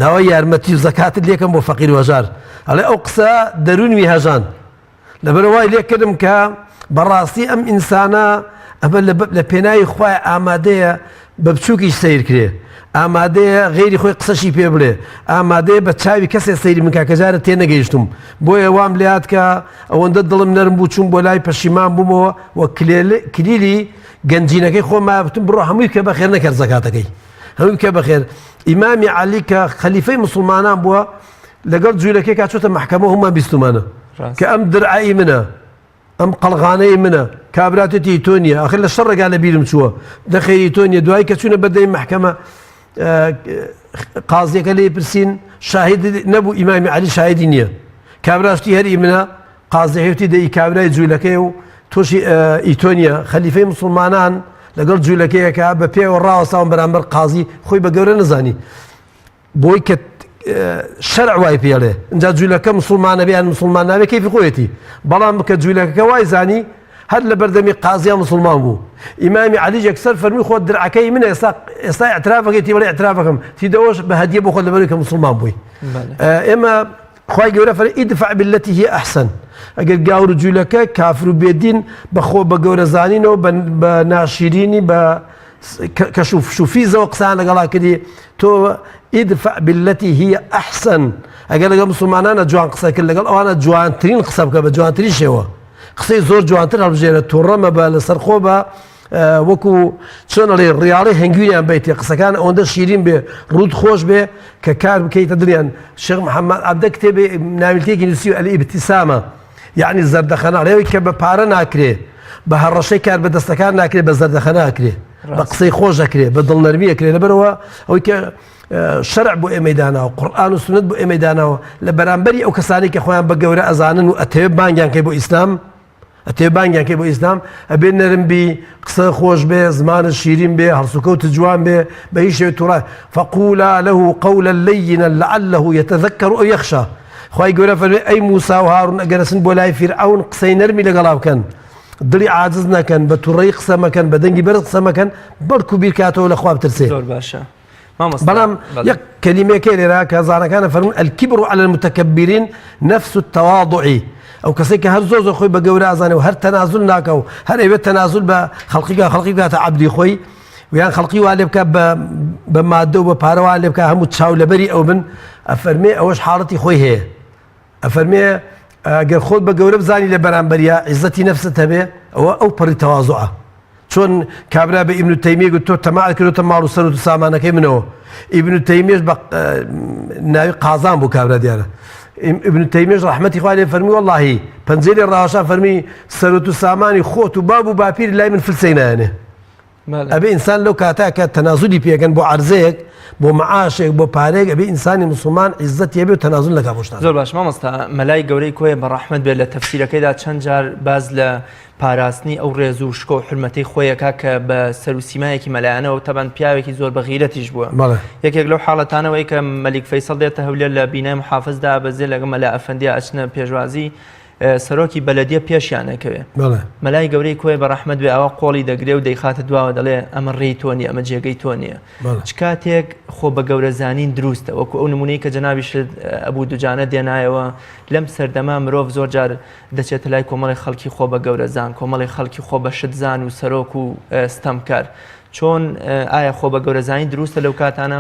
داوای یارمەتی و زەکاتت لێ یەکەم بۆ فەقیر و هەژار ئەڵێ ئەو قسە دەرونوی هەژان لەبەرەوە وای لێ کردم کە بەڕاستی ئەم ئینسانە ئەمە لە پێناوی خوای ئامادەیە بە بچووکیش سیر کرێ ئامادەیە غێری خۆی قسەشی پێ بڵێ ئامادەیە بە چاوی کەسێ سەیری من کە جارە تێ نەگەیشتم بۆیە وام لات کە ئەوەندە دڵم نەرم بوو چوون بۆ لای پەشیمان بوومەوە و کلیلی گەنجینەکەی خۆما بتم بڕۆ هەمووی کە بەخێر نەکرد زەکاتەکەی هەمووی کە بەخێر ئیمامی عەلی کە خەلیفەی مسلمانان بووە لەگەڵ جوولەکەی کاچۆتە محکەمە هەمومان بیستمانە کە ئەم درعایی منە ئەم قەڵغانەی منە کابراتێتی تۆ نییە ئاخر لە شەڕ ڕێگا لە بیرم چووە دەخێری تۆ نییە دوای کە چوونە بەدەی محکەمە قازیەکە لێ پرسین شاهید نەبوو ئیمامی عەلی شاهیدی نییە کابراشتی هەری منە قازی هێوتی دەی کابرای جوولەکەی و تۆشی ئیتۆنیە خەلیفەی مسلمانان لەگەڵ جوولەکەیەکە بە پێوە ڕاوەستاون بەرامبەر قازی خۆی بە گەورە نەزانی بۆی کە شەرع وای پێڵێ اینجا جوولەکە مسلمانە بیان مسلمان نابێ کەیفی خۆیەتی بەڵام بکە جوولەکەەکە وای زانی هەر لە بەردەمی قازیان مسلمان بوو ئیمامی عەلی یەکسەر فەرمی خۆ درعەکەی منە ئێستا ئەترافەکەی بڵێ ئەترافەکەم تیدەوەش بە هەدیە بۆ خۆ لەبەرەوەی کە مسلمان بووی ئێمە خوای گەورە فەرمی ئیدفع بالەتی هی ئەحسەن ئەگەر گاور و جوولەکە کافر و بێدین بەخۆ بە گەورە زانینەوە بە ناشیرینی بە کە شوفیزەوە قسان لەگەڵا کردی تۆ ئیدفع بالەتی هی ئەحسەن ئەگەر لەگەڵ مسلمانانە جوان قسە کرد لەگەڵ ئەوانە جوانترین قسە بکە بە جوانترین شێوە قسەی زۆر جوانتر هەڵبژێرە تووڕەمە بە لەسەر خۆ بە وەکو چۆنەڵێ ڕیاڵی هەنگوینیان بیتێ قسەکان ئەوەندە شیرین بێ ڕوود خۆش بێ کە کار بکەیتە دڵیان شێخ محەممەد عەبدە کتێبێ ناویلکێکی نووسی ئەلئیبتیسامە یعنی زەردەخەنە ڕێوی کە بە پارە ناکرێ بە هەڕەشەی کار بە دەستەکان ناکرێت بە زەردەخەنە ناکرێ بە قسەی خۆش ئەکرێ بە دڵنەرمی ئەکرێ لەبەرەوە ئەوەی کە شەرع بۆ ئێمەی داناوە قورئان و سونەت بۆ ئێمەی داناوە لە بەرامبەری ئەو کەسانی کە خۆیان بە گەورە ئەزانن و ئەتەوێت بانگیان کەی بۆ ئیسلام ئەتێ بانگیان کەی بۆ ئیسلام ئەبێ نەرمبی قسە خۆش بێ زمانە شیرین بێ هەڵسوکەوت جوان بێ بە هیچ شێوەیەک تووڕە فەقولا له قولا لينا لعله يتذكر أو يخشى خوای گەورە فەرمێ ئەی موسا و هاڕون ئەگەرەچن بۆ لای فیرعەون قسەی نەرمی لەگەڵا بکەن دڵی عاجز نەکەن بە تووڕەیی قسە مەکەن بە دەنگی بەرز قسە مەکەن بەڵکو بیرکاتەوە لە خوا بترسێ زۆر باشە بەڵام یەک کەلیمەیەکەی لێرە کە زانەکانە فەرمون الكبر على المتكبرين نفس التواضع ئەو کەسێک کە هەر زۆر زۆر خۆی بە گەورە ئازانێ و هەر تەنازل ناکە و هەر ئەوێت تەنازل بە خەڵقی بکاتە عەبدی خۆی ویان خەڵقی وا لێ بکات بە مادە و بە پارە وا لێ بکات هەموو چاو لەبەری ئەو بن ئەفەرمێ ئەوەش حاڵەتی خۆی هەیە ئەفەرمێ ئەگەر خۆت بە گەورە بزانی لە بەرامبەریە عیزەتی نەفست هەبێ ئەو پەڕی تەواضوعە چۆن کابرا بە ئیبن تەیمیە گوت تۆ تەماع کردوتە ماڵ و سەرۆت و سامانەکەی منەوە ئیبن تەیمیەش بە ناوی قازان بوو کابرا دیارە ابن تەیمیەش ڕەحمەتی خوا لێ فەرمی وەڵڵاهی پەنجەی ڕاوەشان فەرمی سەرۆت و سامانی خۆت و باب و باپیر لای من فلسەی نایەنێ ئەبێ ئینسان لەو کاتە کە تەنازولی پێکەن بۆ عەرزەیەک بۆ مەعاشێک بۆ پارێک ئەبێ ئینسانی مسلمان عیزەتی هەبێ و تەنازول نەکا بۆ شتان زۆر باش مامۆستا مەلای گەورەی کۆیە بە ڕەحمەت بێت لە تەفسیرەکەیدا چەند جار باز لە پاراستنی ئەو ڕێز و شکۆ و حرمەتەی خۆیەکە کە بە سەر و سیمایەکی مەلایانەوە تەبەن پیاوێکی زۆر بە غیرەتیش بووە یەکێک لەو حاڵەتانەوەی کە مەلیک فەیسەڵ دێتە هەولێر لە بینای محافزدا بەزێ لەگە مەلا ئەفەندیا ئەچنە پێشوازی سەرۆکی بەلەدیە پێشیانەکەوێ مەلای گەورەی کۆی بە ڕەحمەت بێ ئەوە قۆڵی دەگرێ و دەیخاتە دواوە دەڵێ ئەمە ڕێی تۆ نیە ئەمە جێگەی تۆ نییە چ کاتێک خۆ بە گەورە زانین دروستە وەکو ئەو نمونەی کە جەنابیش ئەبوو دوجانە دێنایەوە لەم سەردەما مرۆڤ زۆر جار دەچێتە لای کۆمەڵی خەڵکی خۆ بە گەورە زان کۆمەڵی خەڵکی خۆ بە شت زان و سەرۆک و ستەمکار چۆن ئایا خۆ بە گەورە زانین دروستە لەو کاتانە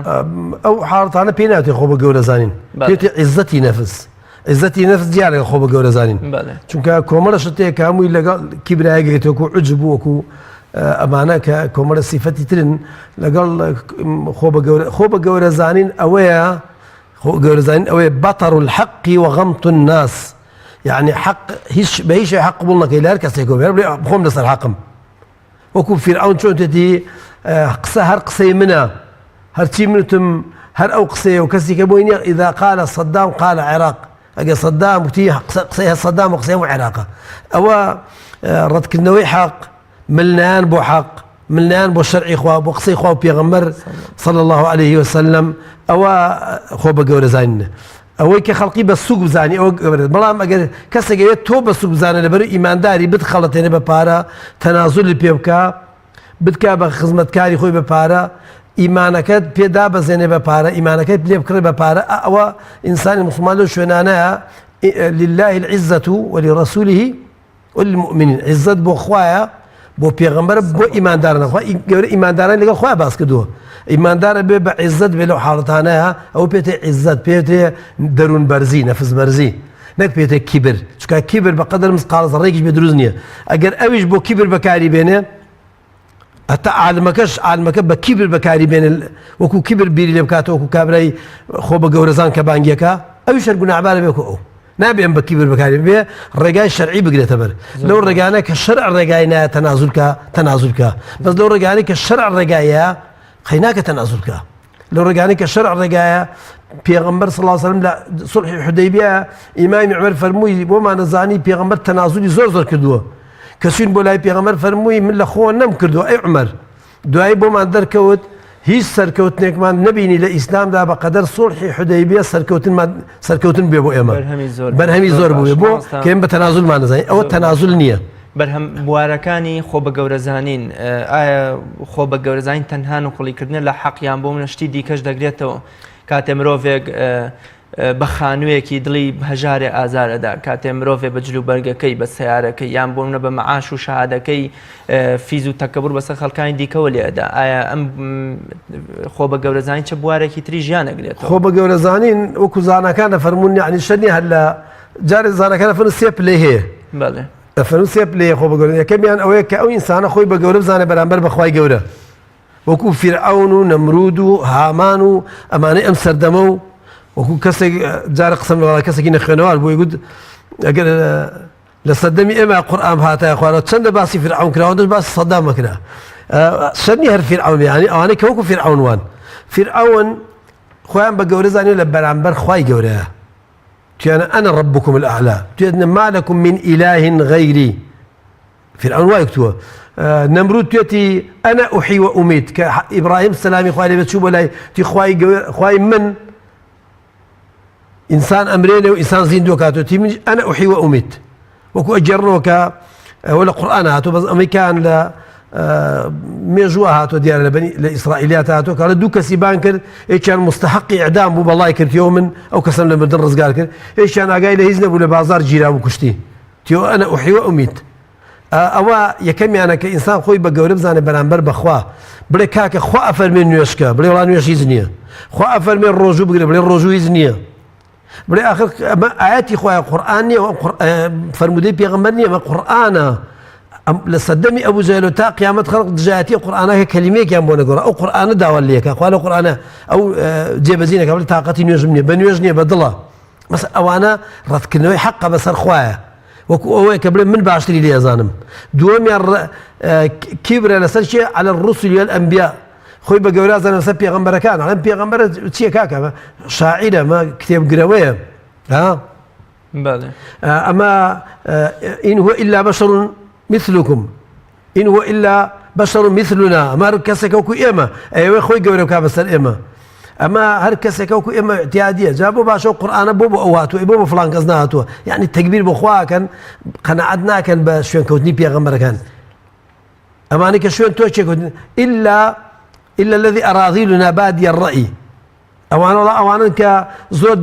ئەو حاڵەتانە پێی ناوێت خۆ بە گەورە زانین پێوتی عیزەتی نەفس عیزەتی نەفس دیارە خۆ بە گەورە زانین چونکە کۆمەڵە شتێک کە هەمووی لەگەڵ کیبرایەکێتەوە و عجب وەکو ئەمانە کە کۆمەڵە سیفەتی ترن لەگەڵ خۆ بە گەورە زانین ئەوەیە گەورە زانین ئەوەیە بەتەڕ الحەق وغەمت الناس یعنی حەق هیچ بە هیچ حەق قبوڵ نەکەی لە هەر کەسێکەوە بێ بخۆم لەسەر حەقم وەکو فیرعەون چۆن تێتی قسە هەر قسەی منە هەرچی منتم هەر ئەو قسەیە و کەسی کە بۆی نییە ئیذا قال صدام قال عێراق ئەگە سەدام وتی قسەی سەدام و قسەی و عێراقە ئەوە ڕەتکردنەوەی حەق ملنیان بۆ حەق ملنیان بۆ شەرعی خوا بۆ قسەی خوا و پێغەمبەر صلی الله عليه وسلم ئەوە خۆ بە گەورە زانینە ئەوەی کە خەڵقی بە سووک بزانی ئەوە گەورەت بەڵام ئەگەر کەسێک ئەوێت تۆ بە سووک بزانە لەبەر ئیمانداری بتخەڵەتێنێ بە پارە تەنازولی پێ بکە بتکا بە خزمەتکاری خۆی بە پارە ئیمانەکەت پێدا بەزێنێ بە پارە ئیمانەکەت لێ بکڕێ بە پارە ئەوە ئینسانی مسلمان لەو شوێنانەیە لله العزة ولرسوله وللمؤمنين عزت بۆ خوایە بۆ پێغەمبەر بۆ ئیماندارن گەورە ئیمانداران لەگەڵ خوا باس کردووە ئیماندارە بێ بە عیزت بێ لەو حاڵەتانەیە ئەو پێتێ عیزت پێتێ دەروون بەرزی نەفس بەرزی نەک پێتێ کیبر چکە کیبر بە قەدر مسقال زەڕێکیش بێ دروست نییە ئەگەر ئەویش بۆ کیبر بەکاری بێنێ حتى عالمەکە بە کیبر بەکاری بێنێ وەکو کیبر بیری لێ بکاتەوە وەکو کابرای خۆ بە گەورەزان کە بانگیەکە ئەویش هەر گوناحبارە بێ ئەو نابێن بە کیبر بەکاری بێ ڕێگای شەرعی بگرێتە بەر لەو ڕێگانە کە شەرع ڕێگای نایە تەنازول بکە بەس لەو ڕێگانەی کە شەرع ڕێگایە خەی ناکە تەنازول بکە لەو ڕێگانەی کە شەرع ڕێگایە پێغەمبەر صلی الله علیه وسلم لە سولحی حودەیبیە ئیمامی عومەر فەرمووی بۆمان نەزانی پێغەمبەر تەنازولی زۆر کردووە کەچوین بۆ لای پێغەمبەر فەرمووی من لە خۆ نەمکردووە ئەی عومەر دوایی بۆمان دەرکەوت هیچ سەرکەوتنێکمان نەبینی لە ئیسلامدا بە قەدەر سولحی حودەیبیە سەرکەوتن بێ بۆ ئێمە بەرهەمی زۆر بووێ بۆ کە ئێمە بە تەنازولمان نەزانین ئەوە تەنازول نییە بەرهەم بوارەکانی خۆ بە گەورەزانین ئایا خۆ بە گەورەزانین تەنها نوقڵیکردنە لە حەقیان بۆ منشتی دیکەش دەگرێتەوە کاتێ مرۆڤێک بە خانوویەکی دڵی هەژارێ ئازارەدا کاتێ مرۆڤێ بە جلو بەرگەکەی بە سیارەکەی یان بۆ منە بە مەعاش و شەهادەکەی فیز و تەکەبور بەسەر خەڵکانی دیکەوە لێدا ئایا ئەم خۆ بە گەورەزانین چه بوارێکی تری ژیان ئەگرێتەوە خۆ بە گەورەزانین وەکو زانەکان دەفەرمون یعنی شەرنی هەر لە جارێ زانەکان دەفەرمون سێ پلەی هەیە بەڵێ دەفەرمون سێ پلەی خۆ بە گەورە یەکەمیان ئەوەیە کە ئەو ئینسانە خۆی بە گەورە بزانێ بەرامبەر بە خوای گەورە وەکو فیرعەون و نەمرود و هامان و ئەمانەی ئەم سەردەمە و وەکو کەسێک جارە قسەم لەوەڵا کەسێکی نەخوێنەوار بۆی گوت ئەگەر لە سەردەمی ئێمە قورئان هاتایە خوارەوە چەندە باسی فیرعەون کراوە دەست باسی سەدام مەکرا شەرنی هەر فیرعەون یعنی ئەوانەی کە وەکو فیرعەون وان فیرعەون خۆیان بە گەورە زانیوە لە بەرامبەر خوای گەورەیە تویانە ئەنە ڕەبوکم الئەعلا توێتنە ما لەکم من ئیلاه غەیری فیرعەون وای کتووە نەمرود توێتی ئەنە ئوحی وئومیت کە ئیبراهیم سەلامی خوای لێبێت چوو بۆ لای تی خوای من ئینسان ئەمرێنێ و ئینسان زیندوە کاتۆتی من ئەنە ئوحی وئومیت وەکو ئەجێڕنەوە کە ئەوە لە قورئان هاتووە بەس ئەمریکان لە مێژووە هاتووە دیارە لە ئیسرائیلیات هاتووە کە لە دوو کەسی بان کرد یەکیان مستحقی ئیعدام بوو بەڵای کردیەوە من ئەو کەسم لە مردن ڕزگار کرد یەکیان ئاگای لە هیچ نەبوو لە بازار گیرا و کوشتی تیۆ ئەنە ئوحی وئومیت ئەوە یەکەمیانە کە ئینسان خۆی بە گەورە بزانێ بەرامبەر بەخوا بڵێ کاکە خوا ئەفەرمێ نوێشکە بڵێ وڵا نوێش هیچ نییە خوا ئەفەرمێ ڕۆژوو بگرێ بڵێ ڕۆژوو هیچ نییە بڵێ آخر ئەمە ئاەتی خۆیان قورئان نییە فەرمودەی پێغەمبەر نییە ئەمە قورئانە لە سەردەمی ئەبوو جەهل تا قیامەت خەڵق دژایەتی قورئانەکە کەلیمەیەکیان بۆ نەگۆڕا ئەو قورئانە داوا لێکە خوا لە قورئانە ئەو جێبەجێ نەکا بڵێ تااقەتی نوێژم نییە بە نوێژ نییە بە دڵە مەسەڵەن ئەوانە ڕەتکردنەوەی حەقە بەسەر خوایە وەکو ئەوەیە کە بڵێ من باشتری لێ ئەزانم دووەمیان کیبرە لەسەر چیە عەلە الرسل والئەنبیا خۆی بە گەورە زانە لەسەر پێغەمبەرەکان ئەڵێن پێغەمبەرە چییە کاکە شاعیرە مە کتێبگرەوەیە ئەمە ئین هو ئیلا بەشەڕ مثلکم ئین هو ئیلا بەشەڕ مثلنا ئەمە هەر کەسێکە وەکو ئێمە ئەوێ خۆی گەورە بکا بەسەر ئێمە ئەمە هەر کەسێکە وەکو ئێمە اعتیادیە جا بۆ باشە قورئانە بۆ ئەو هاتووە بۆ فڵان کەس نهاتووە یعنی تەکبیر بۆ خواکەن قەنەعەت ناکەن بە شوێنکەوتنی پێغەمبەرەکان ئەمانەی کە شوێن تۆ چێکەوتن إلا الذي أراضينا بادي الرأي أوانن كا زۆر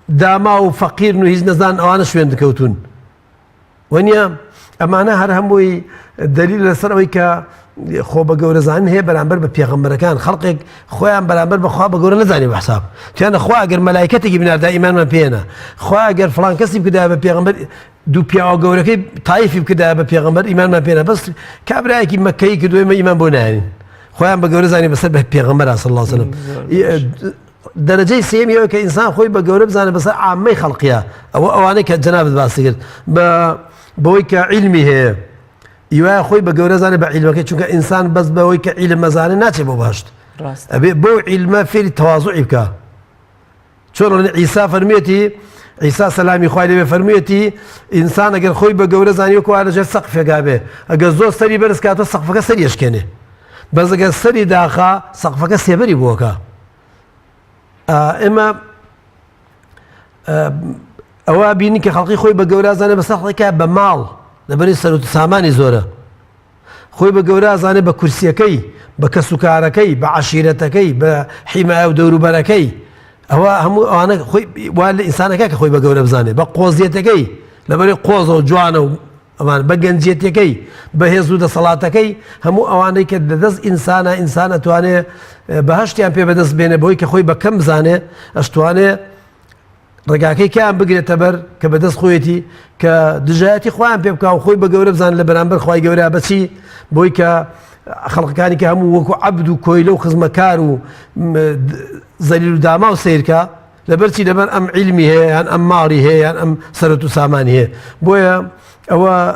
داما و فەقیر و هیچ نەزان ئەوانە شوێن دەکەوتون وەنیە ئەمانە هەر هەمووی دلیل لەسەر ئەوەی کە خۆ بە گەورەزانین هەیە بەرامبەر بە پێغەمبەرەکان خەڵقێک خۆیان بەرامبەر بەخوا بە گەورە نەزانێ بە حساب توانە خوا ئەگەر مەلایکەتێکی بناردا ئیمانمان پێێنە خوا ئەگەر فڵان کەسی بکردا بە پێغەمبەر دوو پیاوە گەورەکەی تایفی بکردا بە پێغەمبەر ئیمانمان پێێنە بەس کابرایەکی مەکەی کردووە ئێمە ئیمان بۆ نایەنین خۆیان بە گەورە زانێ بەسەر بە پێغەمبەر صلی الله علیه وسلم دەرەجەی سێمی ئەوە کە ئینسان خۆی بە گەورە بزانێ بەسەر عامەی خەڵقیە ئەوانەی کە جەنابەت باسی کرد بەوەی کە عیلمی هەیە یوایە خۆی بە گەورە زانێ بە عیلمەکەی چونکە ئینسان بەس بەوەی کە عیلم مەزانێ ناچێت بۆ باشت ئەبێ بۆ عیلمە فێری تەواضوعی بکە چۆن عیسا فەرموویەتی عیسا سەلامی خوای لێبێ فەرموویەتی ئینسان ئەگەر خۆی بە گەورە زانیوە کە وا لەژێر سەقفێکا بێ ئەگەر زۆر سەری بەرز کاتە سەقفەکە سەری ئەشکێنێ بەس ئەگەر سەری داخا سەقفەکە سێبەری بووەکە ئێمە ئەوە بینی کە خەڵقی خۆی بە گەورە زانێ بە سەقفێکا بە ماڵ لەبەری سەرۆت سامانی زۆرە خۆی بە گەورە زانێ بە کورسیەکەی بە کەسوکارەکەی بە عەشیرەتەکەی بە حیمایە و دەوروبەرەکەی ئەوە هەموو ئەوانە خۆی وا لە ئینسانەکە کە خۆی بە گەورە بزانێ بە قۆزیەتەکەی لەبەری قۆزە و جوانە و ئەمان بە گەنجێتەکەی بەهێز و دەسەڵاتەکەی هەموو ئەوانەی کە دەدەست ئینسان ئەتوانێت بەهەشتیان پێ بەدەست بێنێ بۆی کە خۆی بە کەم بزانێ ئەشتوانێ ڕێگاکەی کیان بگرێتە بەر کە بەدەست خۆیەتی کە دژایەتی خۆیان پێ بکە و خۆی بە گەورە بزان لە بەرامبەر خی گەورە بەچی بۆی کە خەڵقەکانی کە هەموو وەکو عەبد و کۆیلە و خزمەکار و زەلیل و داما و سیرکە لەبەرچی لەبەر ئەم عیلمی هەیە یان ئەم ماڵی هەیە یان ئەم سەرەت و سامانی هەیە بۆیە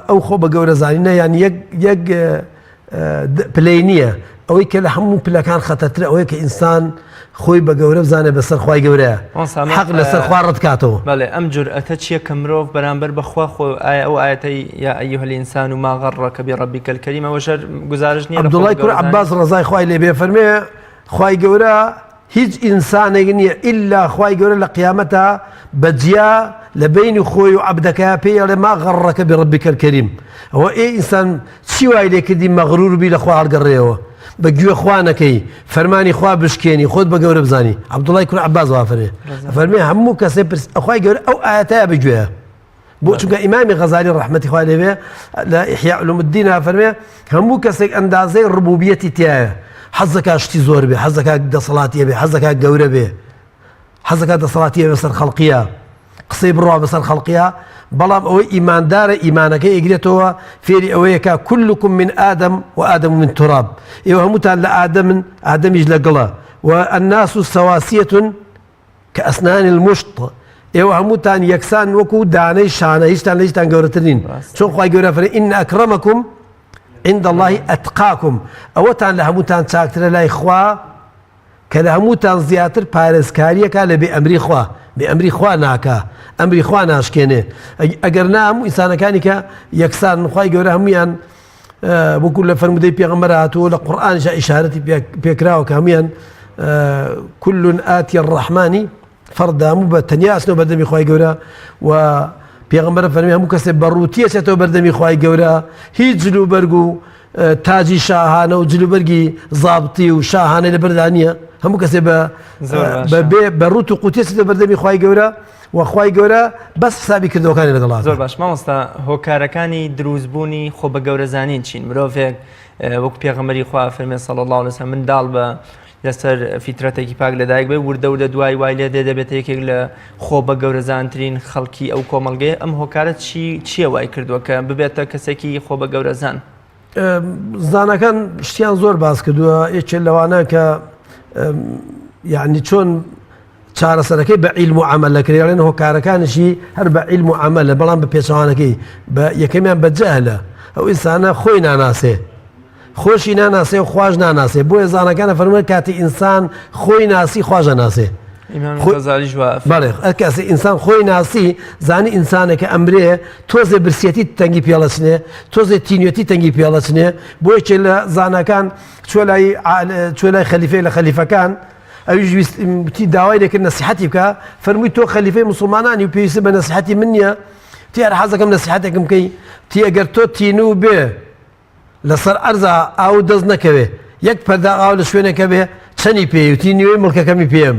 ئەو خۆ بە گەورە زانینە یان یەک پلەی نییە ئەوەی کە لە هەموو پلەکان خەتەترە ئەوەیە کە ئینسان خۆی بە گەورە بزانێ بەسەر خی گەورەیە حەق لەسەر خوا ڕەتکاتەوە بەڵێ ئەم جورئەتە چییە کە مرۆڤ بەرامبەر بەخوا خۆ ئایا ئەو ئاەتەی یا ئەیها الئینسان و ما غەڕەکە بڕەبیکە الکەریم ئەوە ژەر گزارش نییە عەبدوڵای کوڕ عەباس ڕەزای خوای لێ بێ فەرمێ خی گەورە هیچ ئینسانێک نییە ئیلا خی گەورە لە قیامەتە بەجیا لە بینی خۆی و عەبدەکە پێڵێ ما غەڕەکە بڕەبیکە الکەریم ئەوە ئینسان چی وای لێ کردی مەغرور بی لە خوا هەڵگەڕێەوە بە گوێ خوانەکەی فەرمانی خوا بشکێنی خۆت بە گەورە بزانی عەبدوڵای کوڕ عەباس وافرێ فەرمێ هەموو کەسێ پرس ئەخوای گەورە ئەو ئاەتەیە بگوێە بۆ چونکە ئیمامی غەزالی ڕەحمەتی خوای لێبێ لە ئیحیا علوم الدین فەرمێ هەموو کەسێک ئەندازەی ڕبوبیەتی تایە حەزەکە شتی زۆر بێ حەزەکە دەسەڵاتیە بێ حەزەکە گەورە بێ حەزەکە دەسەڵاتیە بەسەر خەڵقیە قسەی بڕوا بەسەر خەڵقیە بەڵام ئەوەی ئیماندارە ئیمانەکەی ئەگرێتەوە فێری ئەوەیەکە كلكم من آدم وآدم من تراب ئێوە هەمووتان لە ئادەمن ئادەمیش لە گڵە والناس سواسية كأسنان المشط ئێوە هەمووتان یەکسان وەکو دانەی شانە هیچتان لە هیچتان گەورەتر نین چۆن خی گەورە فەرمێ إن أكرمكم عند الله أتقاكم ئەوەتان لە هەمووتان چاکترە لای خوا کە لە هەمووتان زیاتر پارێزکاریەکە لە بێ ئەمری خوا بێ ئەمری خوا ناکە ئەمری خوا ناشکێنێ ئەگەر نا هەموو ئینسانەکانی کە یەکسان خی گەورە هەمویان وەکو لە فەرمودەی پێغەمبەر هاتووە لە قورئانیش ئیشارەتی پێکراوە کە هەمویان كل آتي الرحمن فەردا هەموو بە تەنیا ئەچنەوە بەردەمی خی گەورە و پێغەمبەر فەرمی هەموو کەسێ بەڕووتی ئەچێتەوە بەردەمی خی گەورە هیچ جلوبەرگ و تاجی شاهانە و جلوبەرگی زابتی و شاهانەی لە بەردا نییە هەموو کەسێ بە ڕوت و قوتێ چێتە بەردەمی خی گەورە وخوای گەورە بەس حسابی کردەوەکانی لەگەڵا زۆر باش مامۆستا هۆکارەکانی دروستبوونی خۆ بە گەورە زانین چین مرۆڤێک وەکو پێغەمبەری خوا فەرمێ صلی الله علیه وسلم منداڵ بە لەسەر فیترەتێکی پاک لەدایک بێ وردە و لە دوای وای لێ دەبێت یەکێک لە خۆ بە گەورە زانترین خەڵکی ئەو کۆمەڵگەیە ئەم هۆکارە چییە وای کردووە کە ببێتە کەسێکی خۆ بە گەورە زان زانەکان شتیان زۆر باس کردووە یەکێک لەوانە کە یعنی چۆن چارەسەرەکەی بە عیلم و عەمەل دەکرێن هۆکارەکانشی هەر بە عیلم و عەمەلە بەڵام بە پێچەوانەکەی بە یەکەمیان بە جەهلە ئەو ئینسانە خۆی ناناسێ خۆشی ناناسێ و خواش ناناسێ بۆیە زانەکانە فەرمووە کاتی ئینسان خۆی ناسی خواژە ناسێ بەڵێ کەسی ئینسان خۆی ناسی زانی ئینسانێکە ئەمرێ تۆزێ برسێتی تەنگی پێڵەچنێ تۆزێ تینوێتی تەنگی پێڵەچنێ بۆیە چێ لە زانەکان چۆ لای خەلیفەی لە خەلیفەکان ئەویش ویستی داوای لێکرد نەسیحەتی بکە فەرمووی تۆ خەلیفەی موسڵمانانی و پێویستە بە نەسیحەتی من نییە تی هەر حەزەکەم نەسیحەتێکم بکەی تی ئەگەر تۆ تینوو بێ لەسەر ئەرزا ئاو دەست نەکەوێ یەک پەردا ئاو لە شوێنەکە بێ چەنی پێوتی نیوەی مڵکەکەمی پێم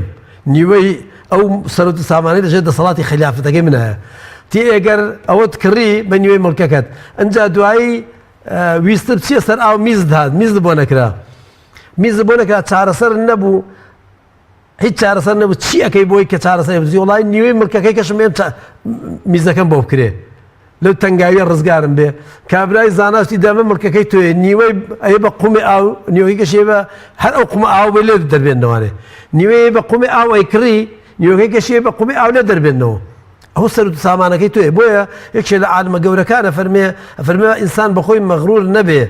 نیوەی ئەو سەرۆت سامانەی دەژێت دەسەڵاتی خلافەتەکەی من هەیە تی ئەگەر ئەوەت کڕی بە نیوەی مڵکەکەت ئەنجا دوایی ویستە بچیە سەر ئاو میزد هات میزد بۆ نەکرا میزد بۆ نەکرا چارەسەر نەبوو هیچ چارەسەر نەبوو چی ئەەکەی بۆی کە چارەسەر بزی وڵای نیوەی مڵکەکەی کەشم میزەکەم بۆ بکرێ لەو تەنگاویە ڕزگارم بێ کابرای زاناستی دەمە مڵکەکەی توێ نیوەی ئەیە بە قومی ئاو نیوەی کەشێ بە هەر ئەو قومە ئاو بە لێ دەربێنەوەێ نیوەیە بە قومی ئاو ئەی کڕی نیوەکەی کەشێ بە قومی ئاو لێ دەربێنەوە ئەو سەر و سامانەکەی توێ بۆیە یەکێ لە عالمە گەورەکانە فەرمێ ئینسان بەخۆی مەغرور نەبێ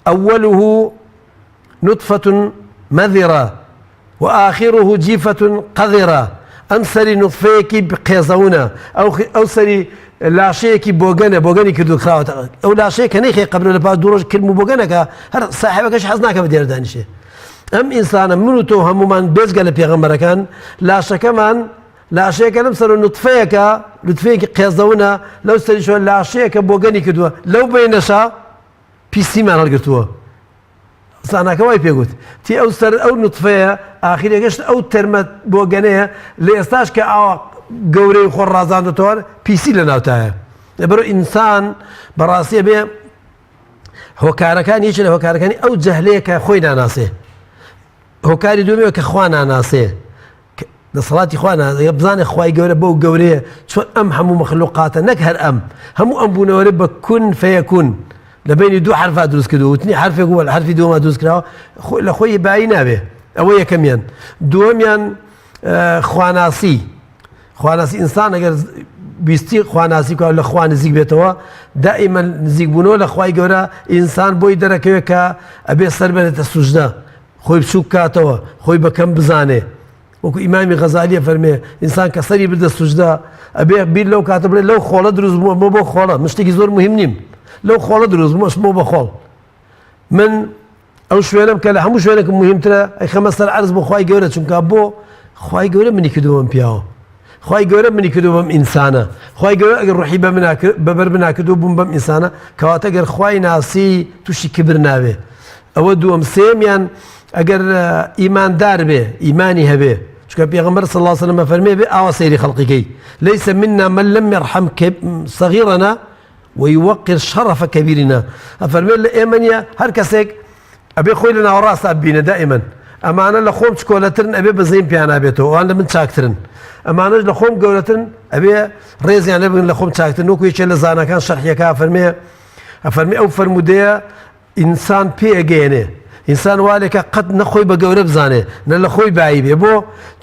ئەوەله نطفة مذرة وآخره جيفة قذرة ئەم سەری نوتفەیەکی قێزەونە ئەو سەری لاشەیەکی بۆگەنی کردو خراوەتە ئەو لاشەیە کە نەیخێ قەبرە لە پاش دوو ڕۆژ کرد و بۆگەنەکە هەر ساحێبەکەش حەز ناکە بە دێردانیشێ ئەم ئینسانە من و تۆ هەمومان بێزگە لە پێغەمبەرەکان لاشەکەمان لاشەیەکە لەم سەر نوتفەیەکە نوتفەیەکی قێزەونە لەو سەریشەوە لاشەیەکە بۆگەنی کردووە لەو بینەشە پیسیمان هەڵگرتووە زاناکە وای پێگوت تی ئەو سەر ئەو نوتفەیە ئاخیری گەشت ئەو تەرمە بۆگەنەیە لە ئێستاش کە ئاوا گەورەی خۆڕ ڕازاندەتەوە پیسی لە ناوتایە لەبەرەوەی ئینسان بەڕاستیە بێ هۆکارەکان یەکێک لە هۆکارەکانی ئەو جەهلەیە کە خۆی ناناسێ، هۆکاری دووەمەوە کە خوا ناناسێ، دەسەڵاتی خوا ناناسێ، بزانێ خوای گەورە بەو گەورەیە چۆن ئەم هەموو مەخلوقاتە نەک هەر هەموو ئەم بوونەوەرە بە کون فەیەکون لە بینی دوو حرفا دروست کردو، وتنی حرفێک وە لە حرفی دووەمە دروست کراوە لە خۆی بایی نابێ. ئەوە یەکەمیان. دووەمیان خواناسی ئینسان ئەگەر بیستی خواناسی کە لە خوا نزیک بێتەوە، دائیمەن نزیک بوونەوە لە خوای گەورە ئینسان بۆی دەرەکەوێت کە ئەبێ سەر بێتە سوژدە، خۆی بچووک کاتەوە، خۆی بەکەم بزانێ. وەکو ئیمامی غەزالیە فەرمێ ئینسان کە سەری بدە سوژدە ئەبێ بیر لەو کاتە بڵێ لەو خۆڵە دروست بووە بۆ خۆڵە، مشتێکی زۆر مهم نیم، لەو خۆڵە دروست بووە بە خۆڵ. من ئەو شوێنم کە لە هەموو شوێنێکم مهمترە ئەیخەمە سەر عەرز بۆ خوای گەورە، چونکە بۆ خوای گەورە منی کردووە بەم پیاوە، خوای گەورە منی کردووە بەم ئینسانە، خوای گەورە ئەگەر ڕوحی بەبەر بناکردووە بووم بەم ئینسانە، کەواتە ئەگەر خوای ناسی تووشی کبر ناوێ. ئەوە دووەم. سێمیان ئەگەر ئیماندار بێ، ئیمانی هەبێ، چونکە پێغەمبەر صلی الله علیه وسلم فەرمێ بێ ئاوا سەیری خەڵقیکەی لەیسە منا من لم يرحم صغيرنا ويوقر شرف كبيرنا. ئەفەرمێ لە ئێمە نیە هەر کەسێک ئەبێ خۆی لە ناوەڕاستە ببینە دائیمەن، ئەمانە لە خۆم چکۆلەترن ئەبێ بەزەیم پیان نابێتەوە، ئەوان لە من چاکترن، ئەمانەش لە خۆم گەورەترن ئەبێ ڕێزیان لێ بگرن لە خۆم چاکترن. وەکو یەکێک لە زانەکان شەرحیەکە ئەفەرمێ ئەو فەرمودەیە ئینسان پێئەگەیەنێ، ئینسان والێکە قەت نەخۆی بە گەورە بزانێ نە لە خۆی بایی بێ، بۆ